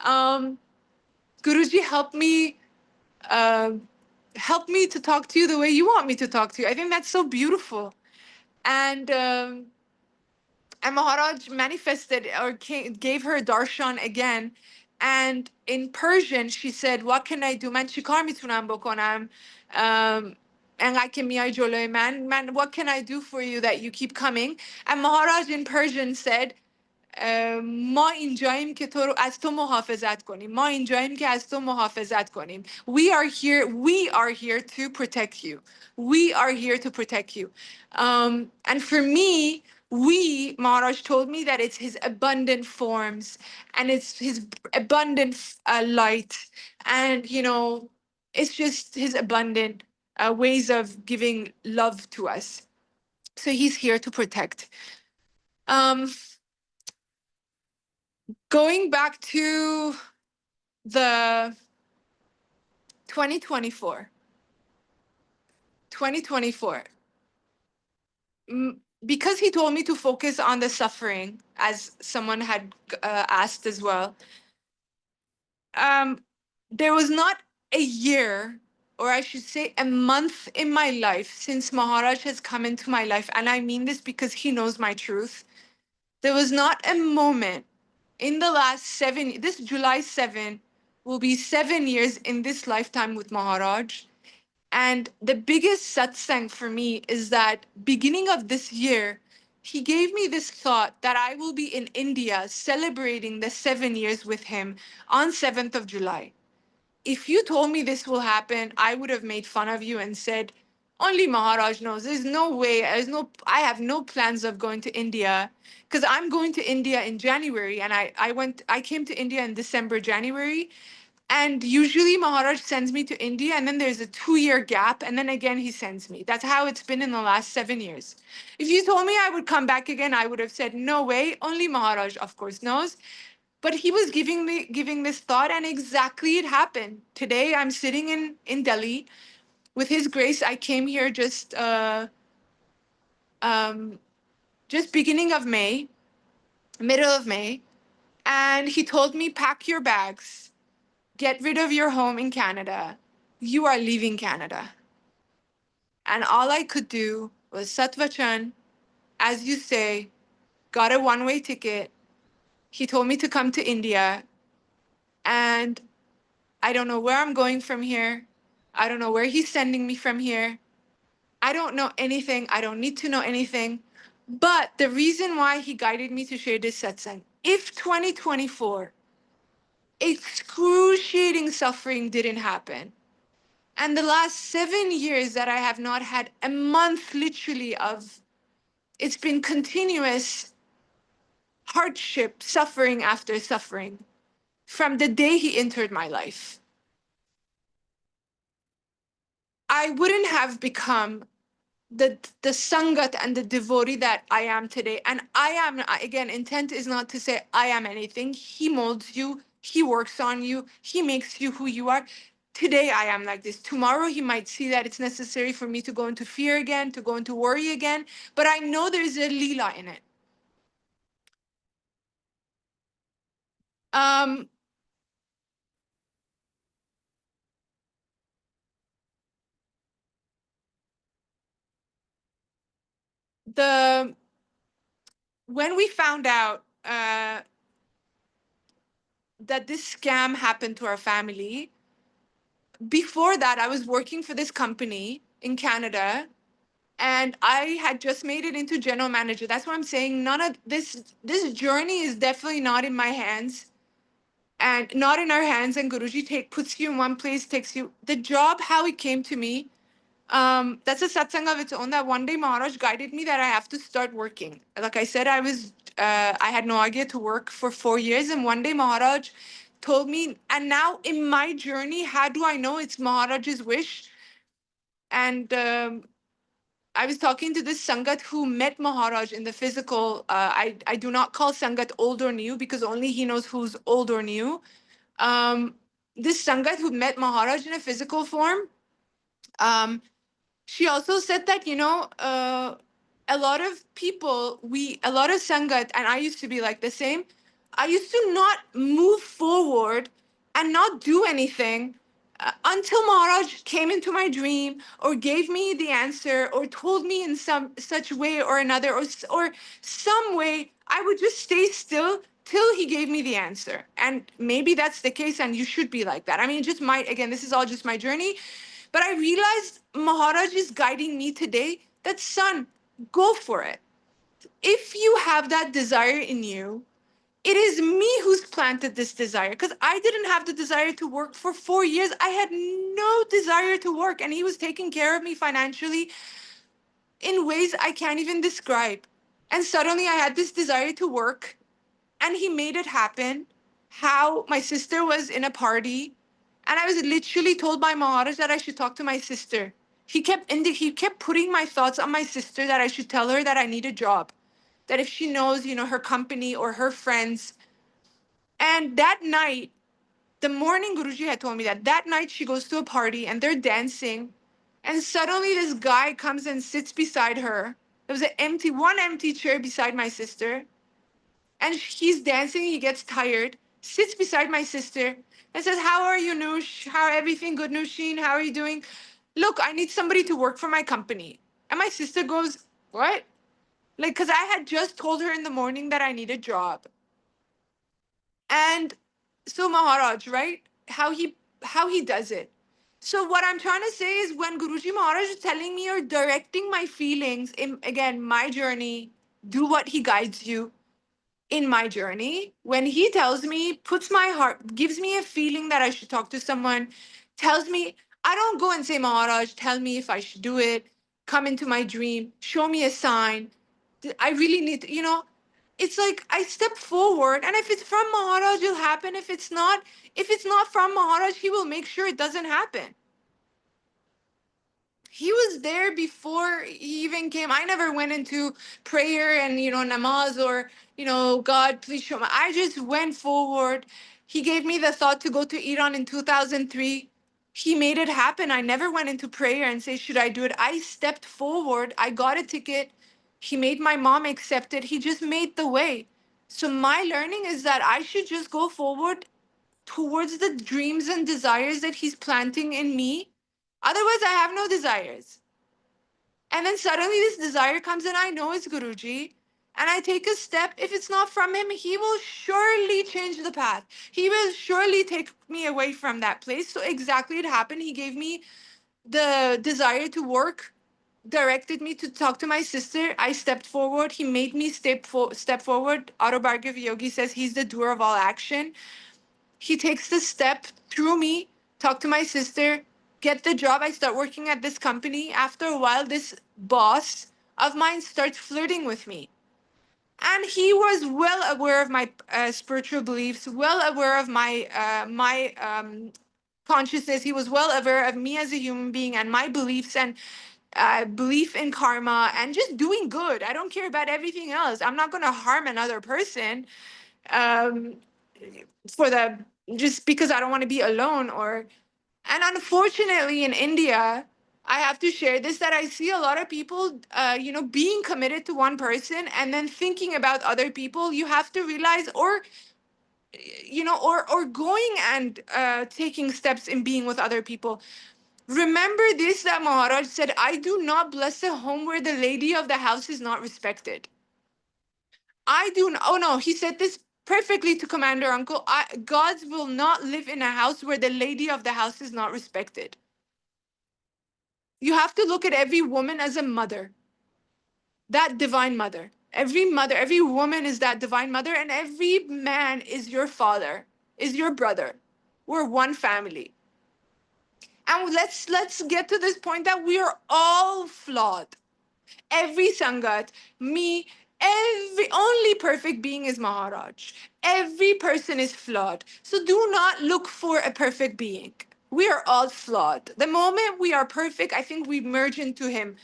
um, Guruji, uh, help me to talk to you the way you want me to talk to you. I think that's so beautiful. And and Maharaj manifested, or gave her darshan again. And in Persian, she said, what can I do? من چیکار میتونم بکنم؟ انقدر که میای جلوی من, what can I do for you that you keep coming? And Maharaj in Persian said, ما اینجاییم که تو رو از تو محافظت کنیم. ما اینجاییم که از تو محافظت کنیم. We are here to protect you. We are here to protect you. And for me, Maharaj told me that it's his abundant forms and it's his abundant light. And, you know, it's just his abundant ways of giving love to us. So he's here to protect. Going back to the 2024, because he told me to focus on the suffering, as someone had asked as well, there was not a year, or I should say a month in my life since Maharaj has come into my life, and I mean this because he knows my truth. There was not a moment in the last this July 7 will be 7 years in this lifetime with Maharaj. And the biggest satsang for me is that beginning of this year, he gave me this thought that I will be in India celebrating the 7 years with him on 7th of July. If you told me this will happen, I would have made fun of you and said, only Maharaj knows. There's no way. I have no plans of going to India because I'm going to India in January. And I came to India in December, January. And usually Maharaj sends me to India and then there's a 2-year gap. And then again, he sends me. That's how it's been in the last 7 years. If you told me I would come back again, I would have said, no way. Only Maharaj, of course, knows. But he was giving this thought, and exactly it happened. Today, I'm sitting in Delhi. With his grace, I came here just beginning of May, middle of May, and he told me, pack your bags, get rid of your home in Canada. You are leaving Canada. And all I could do was Satvachan, as you say, got a one-way ticket. He told me to come to India, and I don't know where I'm going from here. I don't know where he's sending me from here. I don't know anything. I don't need to know anything. But the reason why he guided me to share this satsang, if 2024, excruciating suffering didn't happen, and the last 7 years that I have not had a month literally of, it's been continuous hardship, suffering after suffering, from the day he entered my life, I wouldn't have become the sangat and the devotee that I am today. And I am, again, intent is not to say I am anything. He molds you, he works on you, he makes you who you are. Today I am like this. Tomorrow he might see that it's necessary for me to go into fear again, to go into worry again. But I know there's a lila in it. When we found out that this scam happened to our family, before that, I was working for this company in Canada, and I had just made it into general manager. That's what I'm saying. None of this journey is definitely not in my hands, and not in our hands. And Guruji puts you in one place, takes you. The job, how it came to me, that's a satsang of its own. That one day Maharaj guided me that I have to start working. Like I said, I had no idea to work for 4 years, and one day Maharaj told me, and now in my journey, how do I know it's Maharaj's wish? And I was talking to this Sangat who met Maharaj in the physical. I do not call Sangat old or new because only he knows who's old or new. This Sangat who met Maharaj in a physical form, she also said that, a lot of people, a lot of Sangat, and I used to be like the same, I used to not move forward and not do anything until Maharaj came into my dream or gave me the answer or told me in some such way or another, or some way I would just stay still till he gave me the answer. And maybe that's the case, and you should be like that. I mean, it just might, again, this is all just my journey. But I realized Maharaj is guiding me today that, son, go for it. If you have that desire in you, it is me who's planted this desire, because I didn't have the desire to work for 4 years. I had no desire to work, and he was taking care of me financially in ways I can't even describe. And suddenly I had this desire to work, and he made it happen. How my sister was in a party, and I was literally told by Maharaj that I should talk to my sister. He kept putting my thoughts on my sister, that I should tell her that I need a job, that if she knows, her company or her friends. And that night, the morning Guruji had told me that night she goes to a party and they're dancing, and suddenly this guy comes and sits beside her. There was one empty chair beside my sister, and he's dancing. He gets tired, sits beside my sister, and says, "How are you, Noosh? How everything good, Nooshin? How are you doing? Look, I need somebody to work for my company." And my sister goes, "What?" Like, because I had just told her in the morning that I need a job. And so Maharaj, right? How he does it. So what I'm trying to say is, when Guruji Maharaj is telling me or directing my feelings in, again, my journey, do what he guides you in my journey. When he tells me, puts my heart, gives me a feeling that I should talk to someone, tells me, I don't go and say, Maharaj, tell me if I should do it, come into my dream, show me a sign. I really need to, it's like I step forward, and if it's from Maharaj, it'll happen. If it's not from Maharaj, he will make sure it doesn't happen. He was there before he even came. I never went into prayer and, namaz, or, God, please show me. I just went forward. He gave me the thought to go to Iran in 2003. He made it happen. I never went into prayer and say, should I do it? I stepped forward. I got a ticket. He made my mom accept it. He just made the way. So my learning is that I should just go forward towards the dreams and desires that he's planting in me. Otherwise, I have no desires. And then suddenly this desire comes, and I know it's Guruji. And I take a step. If it's not from him, he will surely change the path. He will surely take me away from that place. So exactly it happened. He gave me the desire to work, directed me to talk to my sister. I stepped forward. He made me step forward. Autobiography Yogi says he's the doer of all action. He takes the step through me, talk to my sister, get the job. I start working at this company. After a while, this boss of mine starts flirting with me. And he was well aware of my spiritual beliefs, well aware of my consciousness. He was well aware of me as a human being and my beliefs, and belief in karma and just doing good. I don't care about everything else. I'm not going to harm another person. Um, for the just because I don't want to be alone. Or And unfortunately in India, I have to share this, that I see a lot of people being committed to one person and then thinking about other people. You have to realize, or going and taking steps in being with other people. Remember this, that Maharaj said, I do not bless a home where the lady of the house is not respected. I do not. Oh no, he said this perfectly to Commander Uncle. Gods will not live in a house where the lady of the house is not respected. You have to look at every woman as a mother, that divine mother. Every mother, every woman is that divine mother, and every man is your father, is your brother. We're one family. And let's get to this point that we are all flawed. Every sangat, me, every only perfect being is Maharaj. Every person is flawed. So do not look for a perfect being. We are all flawed. The moment we are perfect, I think we merge into him.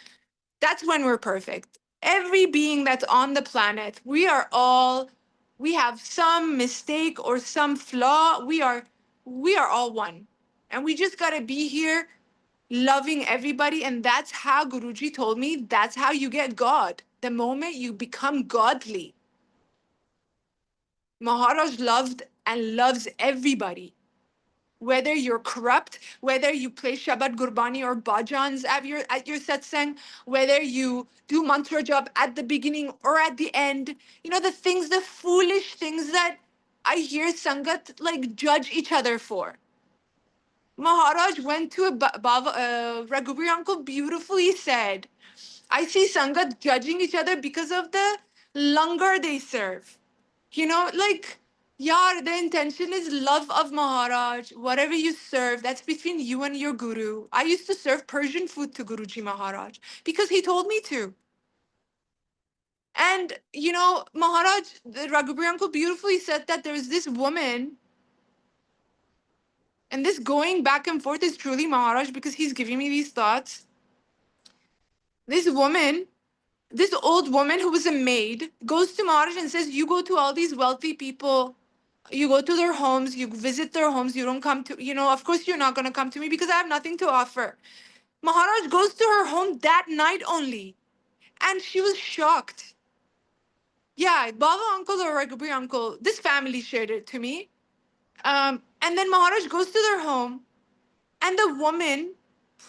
That's when we're perfect. Every being that's on the planet, we have some mistake or some flaw. We are all one. And we just got to be here loving everybody. And that's how Guruji told me, that's how you get God. The moment you become godly. Maharaj loved and loves everybody. whether you're corrupt, whether you play Shabad Gurbani or Bajans at your satsang, whether you do mantra job at the beginning or at the end, you know, the foolish things that I hear Sangat like judge each other for. Maharaj went to a Raghubir uncle beautifully said, I see Sangat judging each other because of the langar they serve. You know, like, yeah, the intention is love of Maharaj. Whatever you serve, that's between you and your guru. I used to serve Persian food to Guruji Maharaj because he told me to. And, you know, Maharaj, the Raghubir uncle beautifully said that there's this woman, and this going back and forth is truly Maharaj because he's giving me these thoughts. This woman, this old woman who was a maid, goes to Maharaj and says, you go to all these wealthy people, you go to their homes, you visit their homes, you don't come to, you know, of course you're not going to come to me because I have nothing to offer. Maharaj goes to her home that night only, and she was shocked. Yeah, Baba uncle or Raghubi uncle, this family shared it to me. And then Maharaj goes to their home, and the woman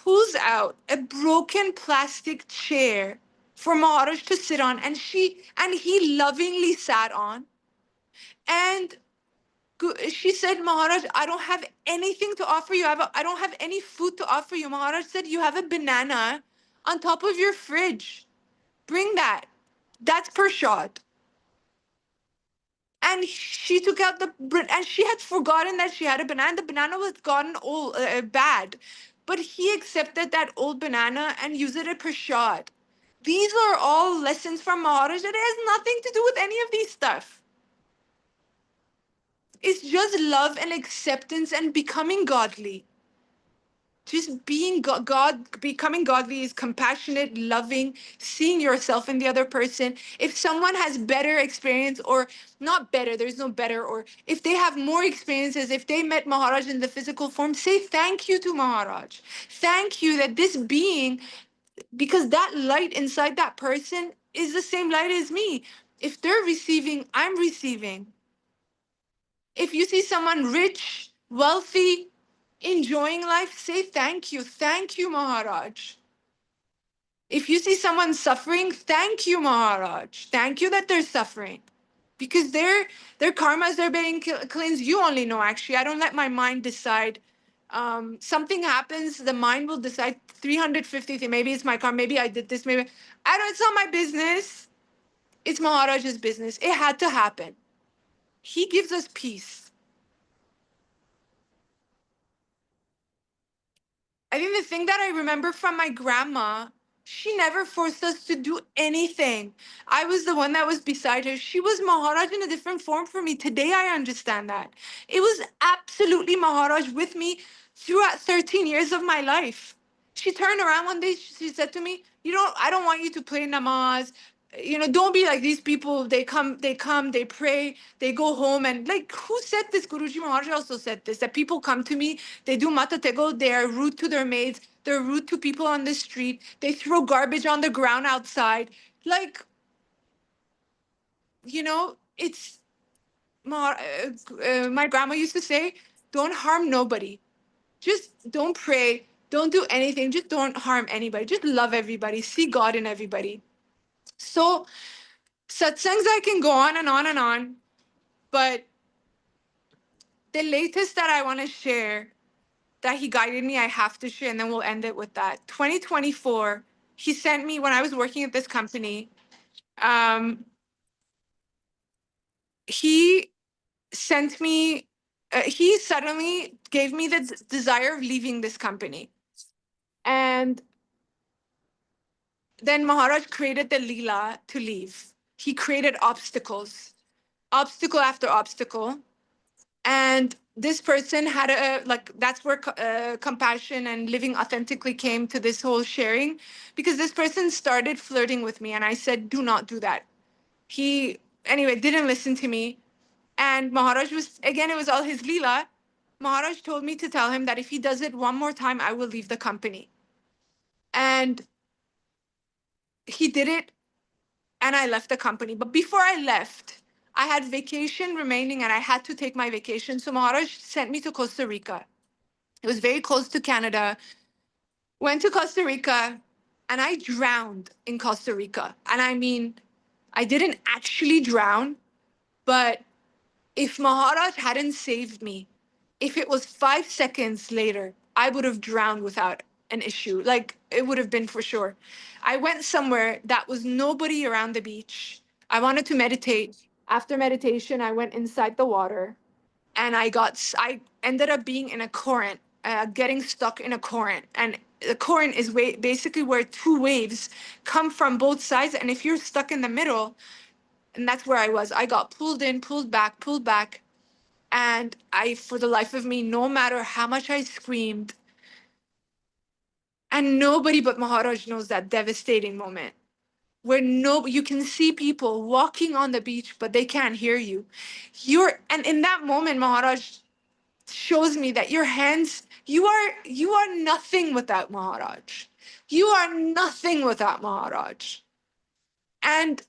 pulls out a broken plastic chair for Maharaj to sit on, and he lovingly sat on. And she said, Maharaj, I don't have anything to offer you. I don't have any food to offer you. Maharaj said, you have a banana on top of your fridge. Bring that. That's prashad. And she took out and she had forgotten that she had a banana. The banana was gotten old, bad. But he accepted that old banana and used it as prashad. These are all lessons from Maharaj that has nothing to do with any of these stuff. It's just love and acceptance and becoming godly. Just being becoming godly is compassionate, loving, seeing yourself in the other person. If someone has better experience, or not better, there's no better, or if they have more experiences, if they met Maharaj in the physical form, say thank you to Maharaj. Thank you that this being, because that light inside that person is the same light as me. If they're receiving, I'm receiving. If you see someone rich, wealthy, enjoying life, say thank you. Thank you, Maharaj. If you see someone suffering, thank you, Maharaj. Thank you that they're suffering. Because their karmas are being cleansed. You only know, actually. I don't let my mind decide. Something happens, the mind will decide 350 things. Maybe it's my karma, maybe I did this, maybe. I don't, it's not my business. It's Maharaj's business. It had to happen. He gives us peace. I think the thing that I remember from my grandma, she never forced us to do anything. I was the one that was beside her. She was Maharaj in a different form for me. Today I understand that. It was absolutely Maharaj with me throughout 13 years of my life. She turned around one day, she said to me, I don't want you to play namaz. Don't be like these people. They come, they pray, they go home. And like, who said this? Guruji Maharaj also said this, that people come to me, they do mata tego, they are rude to their maids, they're rude to people on the street, they throw garbage on the ground outside. Like, it's, my grandma used to say, don't harm nobody. Just don't pray, don't do anything, just don't harm anybody. Just love everybody, see God in everybody. So, satsangs, I can go on and on and on, but the latest that I want to share that he guided me, I have to share, and then we'll end it with that. 2024, he sent me, when I was working at this company, um, he sent me, he suddenly gave me the desire of leaving this company. And then Maharaj created the Leela to leave. He created obstacles, obstacle after obstacle. And this person had that's where compassion and living authentically came to this whole sharing, because this person started flirting with me and I said, do not do that. He, anyway, didn't listen to me. And Maharaj was, again, it was all his Leela. Maharaj told me to tell him that if he does it one more time, I will leave the company. And he did it, and I left the company. But before I left, I had vacation remaining and I had to take my vacation. So Maharaj sent me to Costa Rica. It was very close to Canada. Went to Costa Rica, and I drowned in Costa Rica. And I mean, I didn't actually drown, but if Maharaj hadn't saved me, if it was 5 seconds later, I would have drowned without an issue. Like, it would have been for sure. I went somewhere that was nobody around the beach. I wanted to meditate. After meditation, I went inside the water, and I ended up being in a current, getting stuck in a current. And the current is basically where two waves come from both sides. And if you're stuck in the middle, and that's where I was, I got pulled in, pulled back, pulled back. And I, for the life of me, no matter how much I screamed, and nobody but Maharaj knows that devastating moment where you can see people walking on the beach, but they can't hear you. And in that moment, Maharaj shows me that your hands, you are nothing without Maharaj. You are nothing without Maharaj. And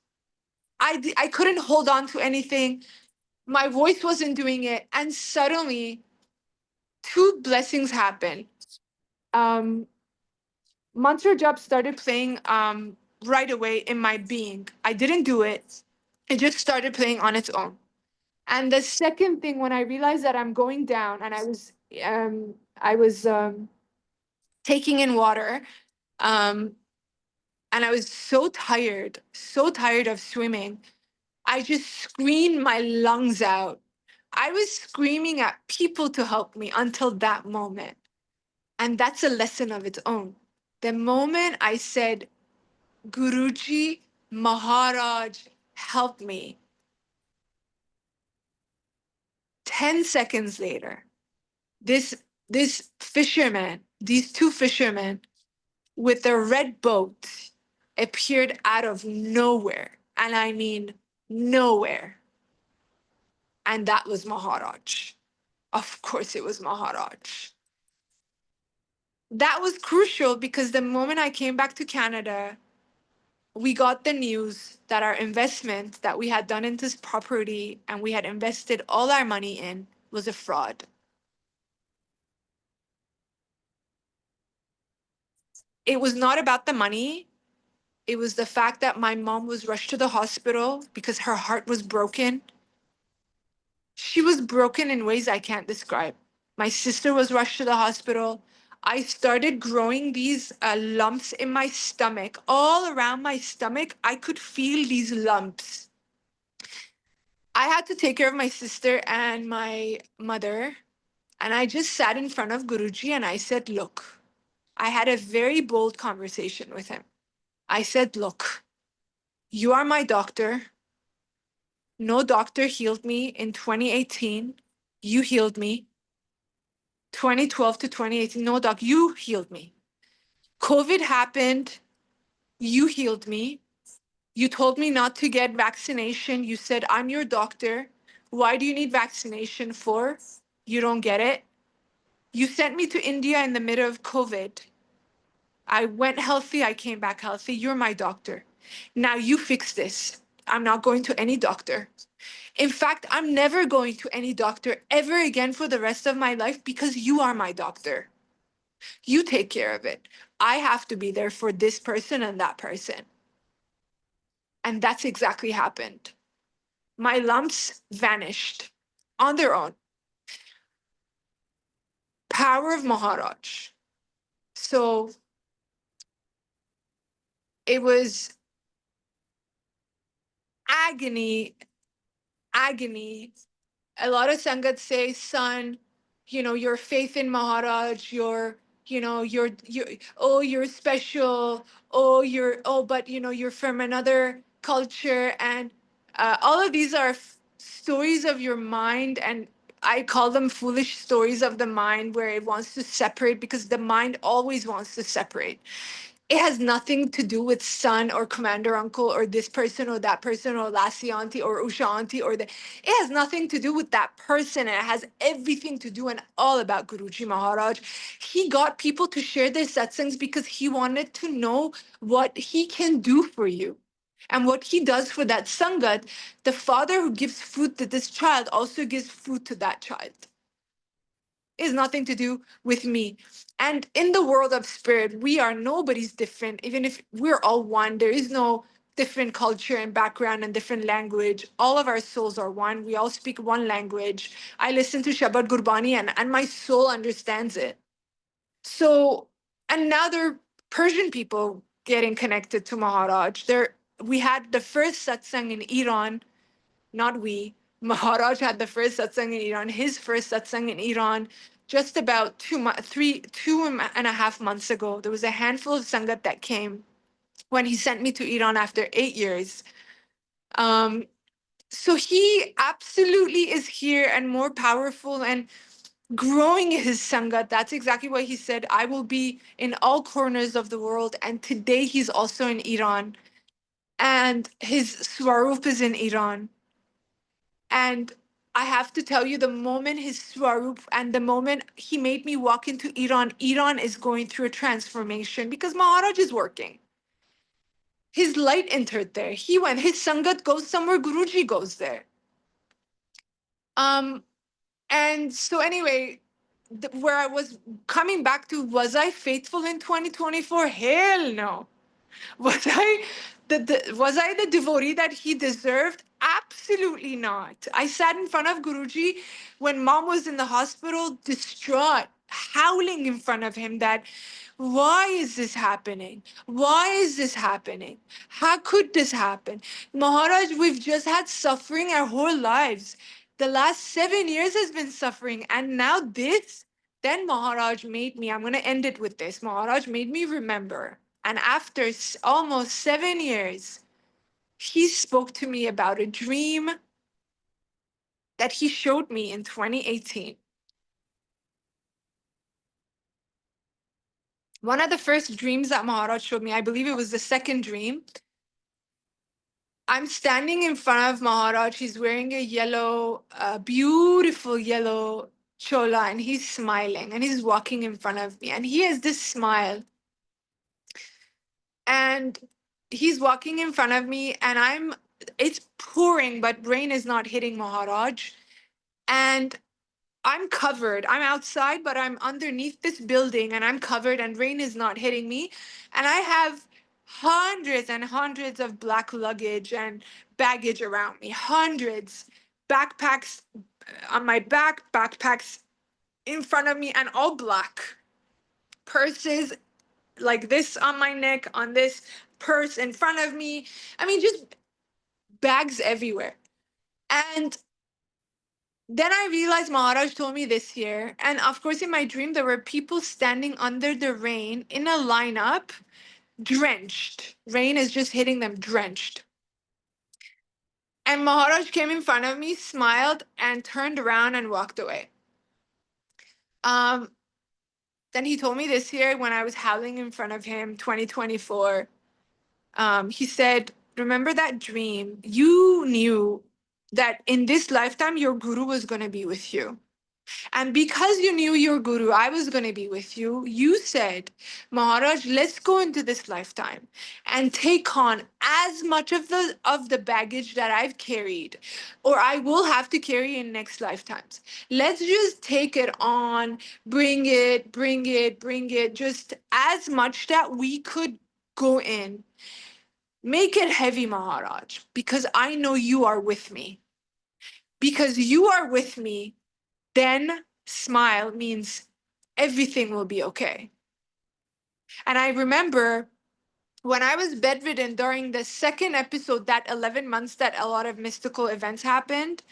I couldn't hold on to anything. My voice wasn't doing it. And suddenly, two blessings happened. Um, Mantra Jap started playing right away in my being. I didn't do it. It just started playing on its own. And the second thing, when I realized that I'm going down, and I was taking in water, um, and I was so tired of swimming. I just screamed my lungs out. I was screaming at people to help me until that moment. And that's a lesson of its own. The moment I said, Guruji, Maharaj, help me, 10 seconds later, this this fisherman, these two fishermen with a red boat appeared out of nowhere. And I mean nowhere. And that was Maharaj. Of course, it was Maharaj. That was crucial because the moment I came back to Canada, we got the news that our investment that we had done into this property and we had invested all our money in was a fraud. It was not about the money. It was the fact that my mom was rushed to the hospital because her heart was broken. She was broken in ways I can't describe. My sister was rushed to the hospital. I started growing these lumps in my stomach. All around my stomach, I could feel these lumps. I had to take care of my sister and my mother. And I just sat in front of Guruji and I said, look, I had a very bold conversation with him. I said, look, you are my doctor. No doctor healed me in 2018. You healed me. 2012 to 2018. No, doc, you healed me. COVID happened. You healed me. You told me not to get vaccination. You said, I'm your doctor. Why do you need vaccination for? You don't get it. You sent me to India in the middle of COVID. I went healthy. I came back healthy. You're my doctor. Now you fix this. I'm not going to any doctor. In fact, I'm never going to any doctor ever again for the rest of my life because you are my doctor. You take care of it. I have to be there for this person and that person. And that's exactly happened. My lumps vanished on their own. Power of Maharaj. So it was agony, agony. A lot of Sangats say, son, your faith in Maharaj, you're special. But you're from another culture. And all of these are stories of your mind. And I call them foolish stories of the mind where it wants to separate because the mind always wants to separate. It has nothing to do with son or commander uncle or this person or that person or Lassie auntie or Usha auntie it has nothing to do with that person. And it has everything to do and all about Guruji Maharaj. He got people to share their satsangs because he wanted to know what he can do for you. And what he does for that sangat, the father who gives food to this child also gives food to that child. is nothing to do with me. And in the world of spirit, we are nobody's different. Even if we're all one, there is no different culture and background and different language. All of our souls are one. We all speak one language. I listen to Shabad Gurbani and my soul understands it. So, and now there are Persian people getting connected to Maharaj. We had the first satsang in Iran, not we. Maharaj had the first satsang in Iran, his first satsang in Iran, just about 2.5 months ago. There was a handful of sangat that came when he sent me to Iran after 8 years. Um, so he absolutely is here and more powerful and growing his sangat. That's exactly what he said. I will be in all corners of the world. And today he's also in Iran. And his swarup is in Iran. And I have to tell you, the moment his swarup and the moment he made me walk into Iran, Iran is going through a transformation because Maharaj is working. His light entered there. He went, his sangat goes somewhere, Guruji goes there. And so anyway, where I was coming back to, was I faithful in 2024? Hell no. Was I was I the devotee that he deserved? Absolutely not. I sat in front of Guruji when mom was in the hospital, distraught, howling in front of him that why is this happening? Why is this happening? How could this happen? Maharaj, we've just had suffering our whole lives. The last 7 years has been suffering, and now this. Then Maharaj made me, I'm going to end it with this. Maharaj made me remember. And after almost 7 years, he spoke to me about a dream that he showed me in 2018. One of the first dreams that Maharaj showed me, I believe it was the second dream. I'm standing in front of Maharaj. He's wearing a yellow, beautiful yellow chola, and he's smiling and he's walking in front of me. And he has this smile. And he's walking in front of me, and it's pouring, but rain is not hitting Maharaj. And I'm covered. I'm outside, but I'm underneath this building and I'm covered and rain is not hitting me. And I have hundreds and hundreds of black luggage and baggage around me, hundreds. Backpacks on my back, backpacks in front of me, and all black. Purses like this on my neck, on this purse in front of me. I mean, just bags everywhere. And then I realized Maharaj told me this year, and of course, in my dream, there were people standing under the rain in a lineup, drenched. Rain is just hitting them, drenched. And Maharaj came in front of me, smiled, and turned around and walked away. Then he told me this year when I was howling in front of him, 2024. He said, remember that dream? You knew that in this lifetime, your guru was going to be with you. And because you knew your guru, I was going to be with you, you said, Maharaj, let's go into this lifetime and take on as much of the baggage that I've carried, or I will have to carry in next lifetimes. Let's just take it on, bring it, just as much that we could go in. Make it heavy, Maharaj, because I know you are with me. Because you are with me, then smile means everything will be okay. And I remember when I was bedridden during the second episode, that 11 months that a lot of mystical events happened,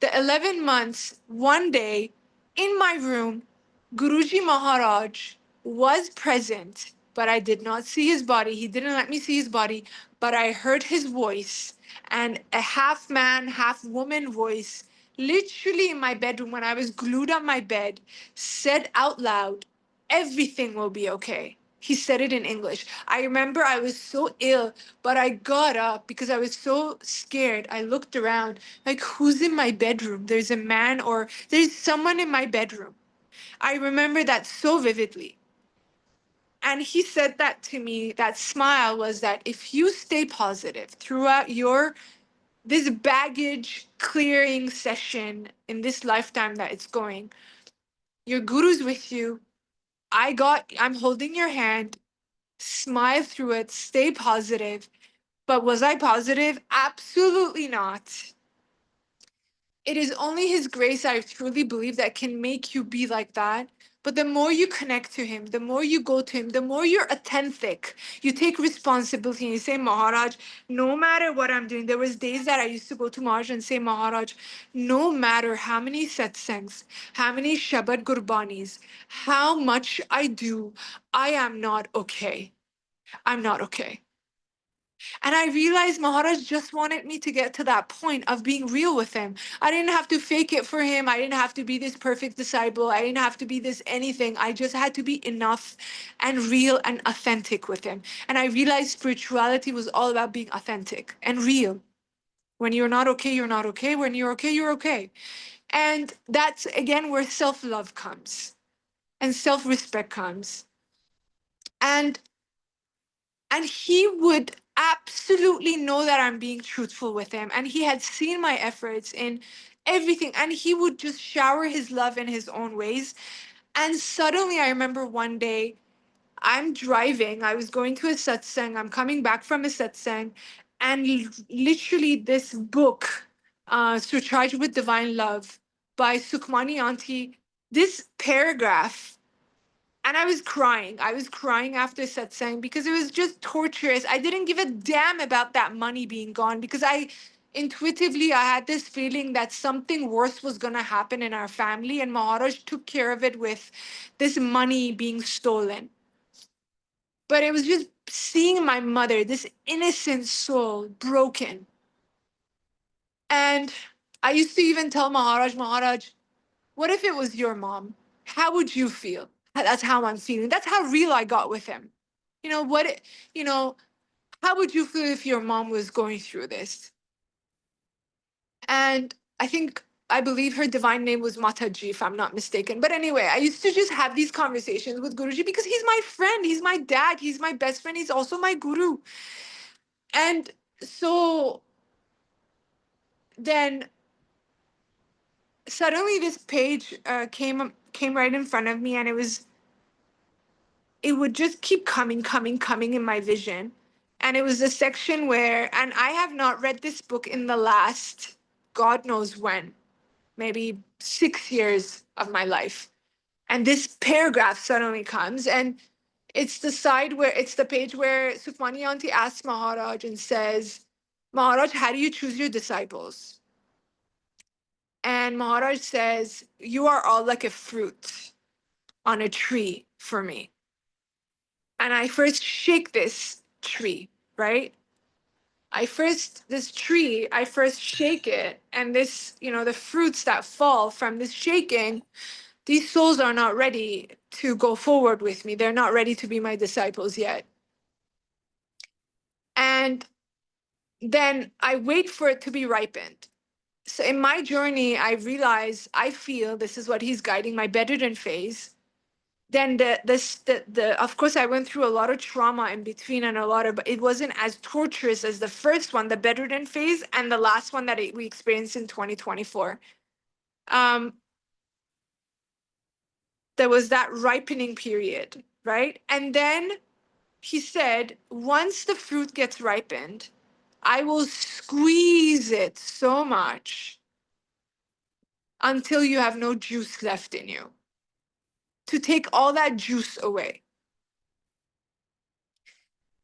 the 11 months, one day in my room, Guruji Maharaj was present, but I did not see his body. He didn't let me see his body, but I heard his voice, and a half man, half woman voice, literally in my bedroom when I was glued on my bed, said out loud, everything will be okay. He said it in English. I remember I was so ill, but I got up because I was so scared. I looked around, like, who's in my bedroom? There's a man or there's someone in my bedroom. I remember that so vividly. And he said that to me, that smile was that if you stay positive throughout this baggage clearing session in this lifetime that it's going, Your guru's with you. I'm holding your hand. Smile through it. Stay positive. But was I positive? Absolutely not. It is only his grace, I truly believe, that can make you be like that. But the more you connect to him, the more you go to him, the more you're authentic. You take responsibility and you say, Maharaj, no matter what I'm doing, there was days that I used to go to Maharaj and say, Maharaj, no matter how many satsangs, how many Shabad Gurbanis, how much I do, I am not okay. I'm not okay. And I realized Maharaj just wanted me to get to that point of being real with him. I didn't have to fake it for him. I didn't have to be this perfect disciple. I didn't have to be this anything. I just had to be enough and real and authentic with him. And I realized spirituality was all about being authentic and real. When you're not okay, you're not okay. When you're okay, you're okay. And that's again where self love comes and self respect comes. And he would absolutely know that I'm being truthful with him, and he had seen my efforts in everything, and he would just shower his love in his own ways. And suddenly I remember one day I'm driving, I was going to a satsang, I'm coming back from a satsang, and literally this book, Surcharged with Divine Love by Sukhmani Aunty, this paragraph, and I was crying. I was crying after satsang because it was just torturous. I didn't give a damn about that money being gone because I intuitively I had this feeling that something worse was going to happen in our family, and Maharaj took care of it with this money being stolen. But it was just seeing my mother, this innocent soul, broken. And I used to even tell Maharaj, Maharaj, what if it was your mom? How would you feel? That's how I'm feeling. That's how real I got with him. You know, you know, how would you feel if your mom was going through this? And I believe her divine name was Mataji, if I'm not mistaken. But anyway, I used to just have these conversations with Guruji because he's my friend, he's my dad, he's my best friend, he's also my guru. And so then suddenly this page came right in front of me, and it would just keep coming in my vision. And it was a section where, and I have not read this book in the last, God knows when, maybe 6 years of my life. And this paragraph suddenly comes, and it's the page where Sukhmani Aunty asks Maharaj and says, Maharaj, how do you choose your disciples? And Maharaj says, you are all like a fruit on a tree for me. And I first shake this tree, right? I first shake it, and this, the fruits that fall from this shaking, these souls are not ready to go forward with me. They're not ready to be my disciples yet. And then I wait for it to be ripened. So in my journey, I feel this is what he's guiding my bedridden phase. Then of course I went through a lot of trauma in between, and but it wasn't as torturous as the first one, the bedridden phase, and the last one that we experienced in 2024. There was that ripening period, right? And then he said, once the fruit gets ripened, I will squeeze it so much until you have no juice left in you, to take all that juice away.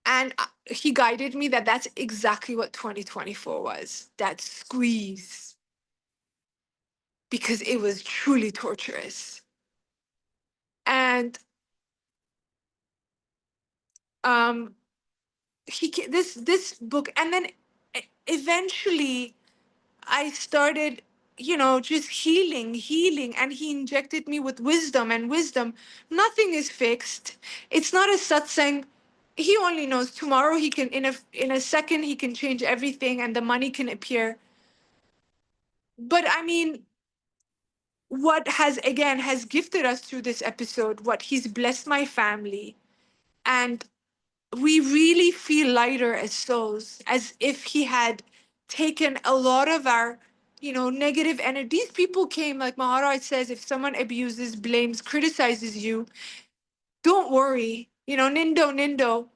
And he guided me that that's exactly what 2024 was, that squeeze, because it was truly torturous. And this book, and then eventually I started, just healing, and he injected me with wisdom, and wisdom. Nothing is fixed. It's not a satsang. He only knows tomorrow he can, in a second, he can change everything and the money can appear. But I mean, what has gifted us through this episode, what he's blessed my family. And we really feel lighter as souls, as if he had taken a lot of our negative energy. These people came, like Maharaj says, if someone abuses, blames, criticizes you, don't worry. Nindo,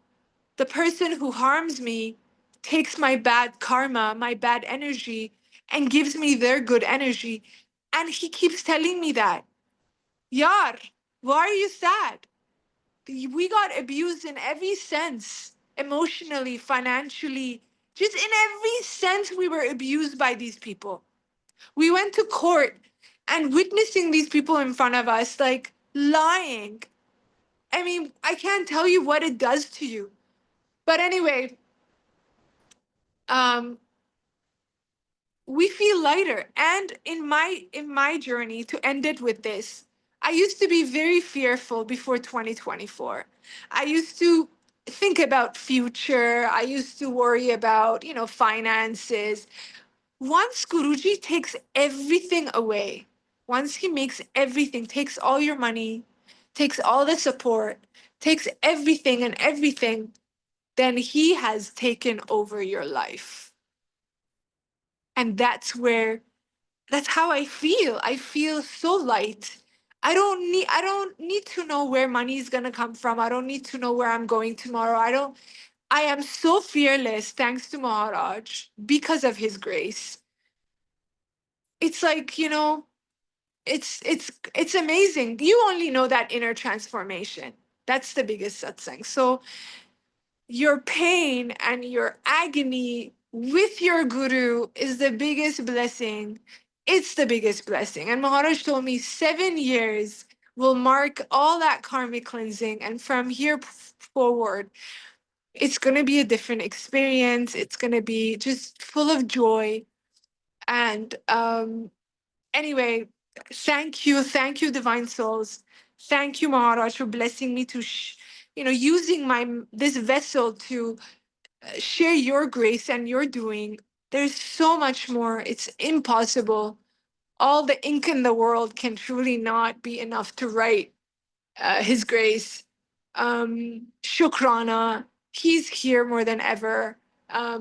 the person who harms me takes my bad karma, my bad energy, and gives me their good energy. And he keeps telling me that, Yar, why are you sad? We got abused in every sense, emotionally, financially, just in every sense, we were abused by these people. We went to court and witnessing these people in front of us, like lying. I mean, I can't tell you what it does to you. But anyway, um, we feel lighter. And in my journey, to end it with this, I used to be very fearful before 2024. I used to think about future. I used to worry about, finances. Once Guruji takes everything away, once he makes everything, takes all your money, takes all the support, takes everything, then he has taken over your life. And that's how I feel. I feel so light. I don't need to know where money is going to come from. I don't need to know where I'm going tomorrow. I am so fearless thanks to Maharaj because of his grace. It's like, it's amazing. You only know that inner transformation. That's the biggest satsang. So your pain and your agony with your guru is the biggest blessing. It's the biggest blessing. And Maharaj told me 7 years will mark all that karmic cleansing. And from here forward, it's going to be a different experience. It's going to be just full of joy. And anyway, thank you, divine souls. Thank you, Maharaj, for blessing me to, using this vessel to share your grace and your doing. There's so much more. It's impossible. All the ink in the world can truly not be enough to write his grace. Shukrana, he's here more than ever. I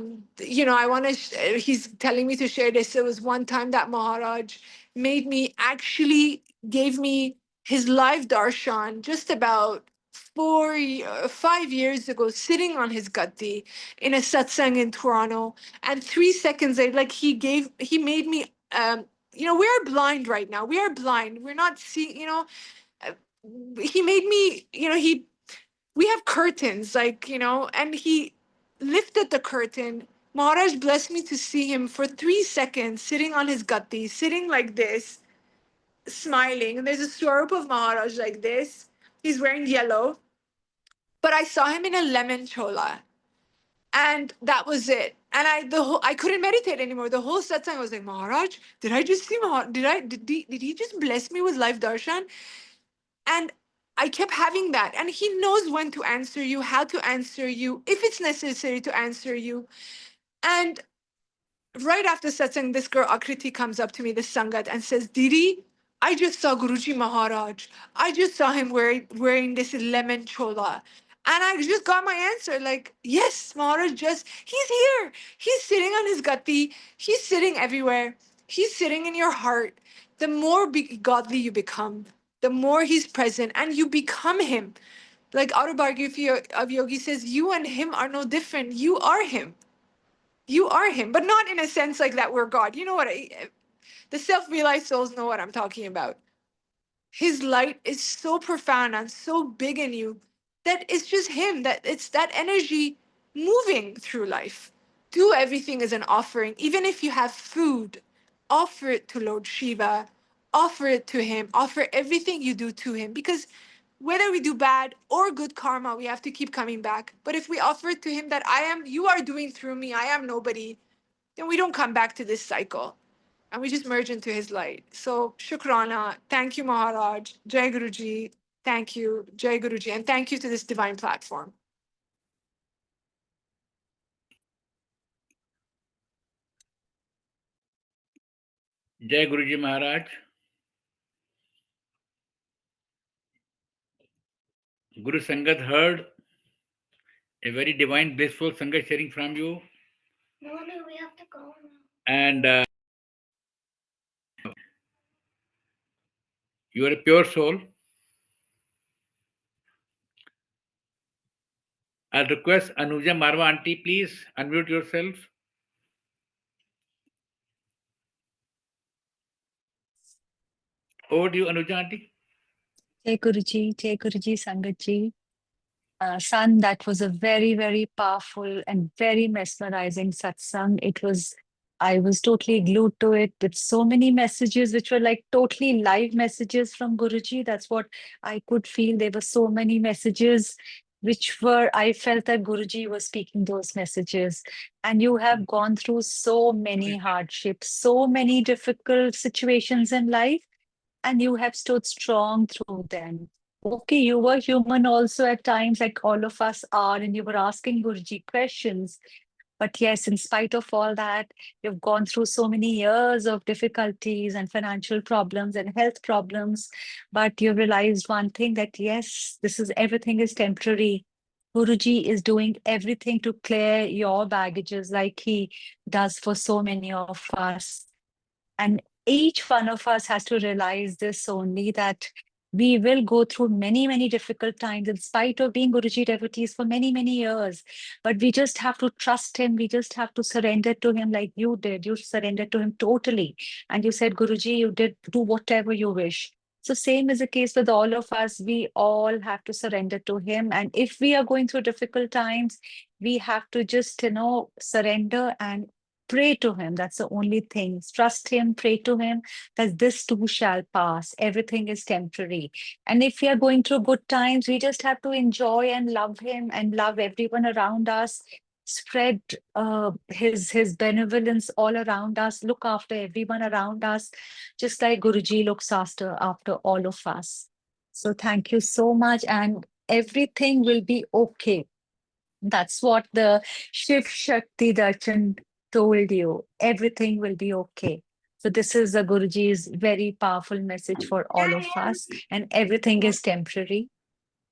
want to, he's telling me to share this. It was one time that Maharaj made me actually, gave me his live darshan just about 5 years ago, sitting on his gatti in a satsang in Toronto. And 3 seconds later, like he made me, we are blind right now. We are blind. We're not seeing, uh, he made me, we have curtains, like, and he lifted the curtain. Maharaj blessed me to see him for 3 seconds, sitting on his gatti, sitting like this, smiling. And there's a swarup of Maharaj like this. He's wearing yellow. But I saw him in a lemon chola. And that was it. And I couldn't meditate anymore. The whole satsang I was like, Maharaj, did I just see Maharaj? Did he just bless me with life darshan? And I kept having that. And he knows when to answer you, how to answer you, if it's necessary to answer you. And right after satsang, this girl Akriti comes up to me, this Sangat, and says, Didi, I just saw Guruji Maharaj. I just saw him wearing this lemon chola. And I just got my answer like, yes, Maharaj he's here. He's sitting on his gatti. He's sitting everywhere. He's sitting in your heart. The more godly you become, the more he's present and you become him. Like autobiography of Yogi says, you and him are no different. You are him. You are him, but not in a sense like that we're God. You know what? The self-realized souls know what I'm talking about. His light is so profound and so big in you that it's just him, that it's that energy moving through life. Do everything as an offering. Even if you have food, offer it to Lord Shiva, offer it to him, offer everything you do to him. Because whether we do bad or good karma, we have to keep coming back. But if we offer it to him that you are doing through me, I am nobody, then we don't come back to this cycle and we just merge into his light. So Shukrana, thank you, Maharaj, Jai Guruji, thank you, Jai Guruji, and thank you to this divine platform. Jai Guruji Maharaj. Guru Sangat heard a very divine, blissful Sangat sharing from you. And You are a pure soul. I'll request Anuja Marwa Aunty, please unmute yourself. Over to you, Anuja Aunty. Jai Guruji, Sangatji. Son, that was a very, very powerful and very mesmerizing satsang. I was totally glued to it with so many messages, which were like totally live messages from Guruji. That's what I could feel. There were so many messages I felt that Guruji was speaking those messages. And you have gone through so many hardships, so many difficult situations in life, and you have stood strong through them. Okay, you were human also at times, like all of us are, and you were asking Guruji questions. But yes, in spite of all that, you've gone through so many years of difficulties and financial problems and health problems. But you realized one thing, that yes, everything is temporary. Guruji is doing everything to clear your baggages like he does for so many of us. And each one of us has to realize this only, that we will go through many, many difficult times in spite of being Guruji devotees for many, many years. But we just have to trust him. We just have to surrender to him like you did. You surrendered to him totally. And you said, Guruji, you did do whatever you wish. So same is the case with all of us. We all have to surrender to him. And if we are going through difficult times, we have to just, surrender and pray to him. That's the only thing. Trust him, pray to him, that this too shall pass. Everything is temporary. And if we are going through good times, we just have to enjoy and love him and love everyone around us. Spread his benevolence all around us. Look after everyone around us, just like Guruji looks after all of us. So thank you so much, and everything will be okay. That's what the Shiv Shakti Darshan told you. Everything will be okay. So this is the Guruji's very powerful message for all of us, and everything is temporary.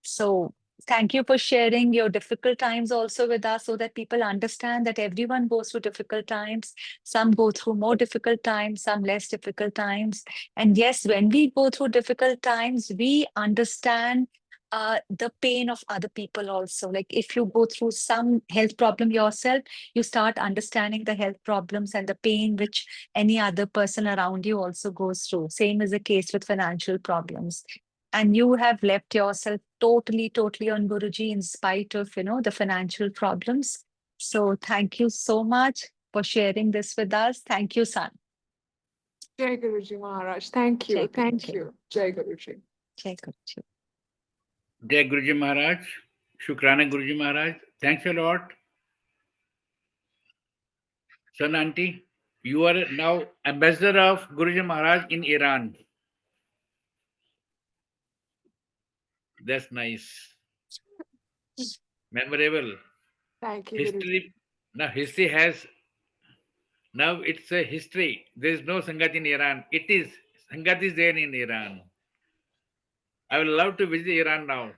So thank you for sharing your difficult times also with us, so that people understand that everyone goes through difficult times. Some go through more difficult times, some less difficult times. And yes, when we go through difficult times, we understand the pain of other people also. Like if you go through some health problem yourself, you start understanding the health problems and the pain which any other person around you also goes through. Same is the case with financial problems. And you have left yourself totally, totally on Guruji in spite of, the financial problems. So thank you so much for sharing this with us. Thank you, son. Jai Guruji Maharaj. Thank you. Jai Thank Guruji. you. Jai Guruji. Jai Guruji. Jai Guruji Maharaj. Shukrana Guruji Maharaj. Thanks a lot. Son Aunty, you are now ambassador of Guruji Maharaj in Iran. That's nice. Memorable. Thank you, Guruji. History. Now history has. Now it's a history. There is no Sangat in Iran. It is. Sangat is there in Iran. I would love to visit Iran now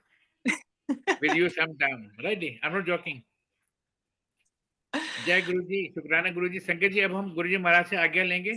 with you sometime. Right? I'm not joking. जय गुरु जी शुक्राना गुरु जी संकट जी अब हम गुरु जी महाराज से आज्ञा लेंगे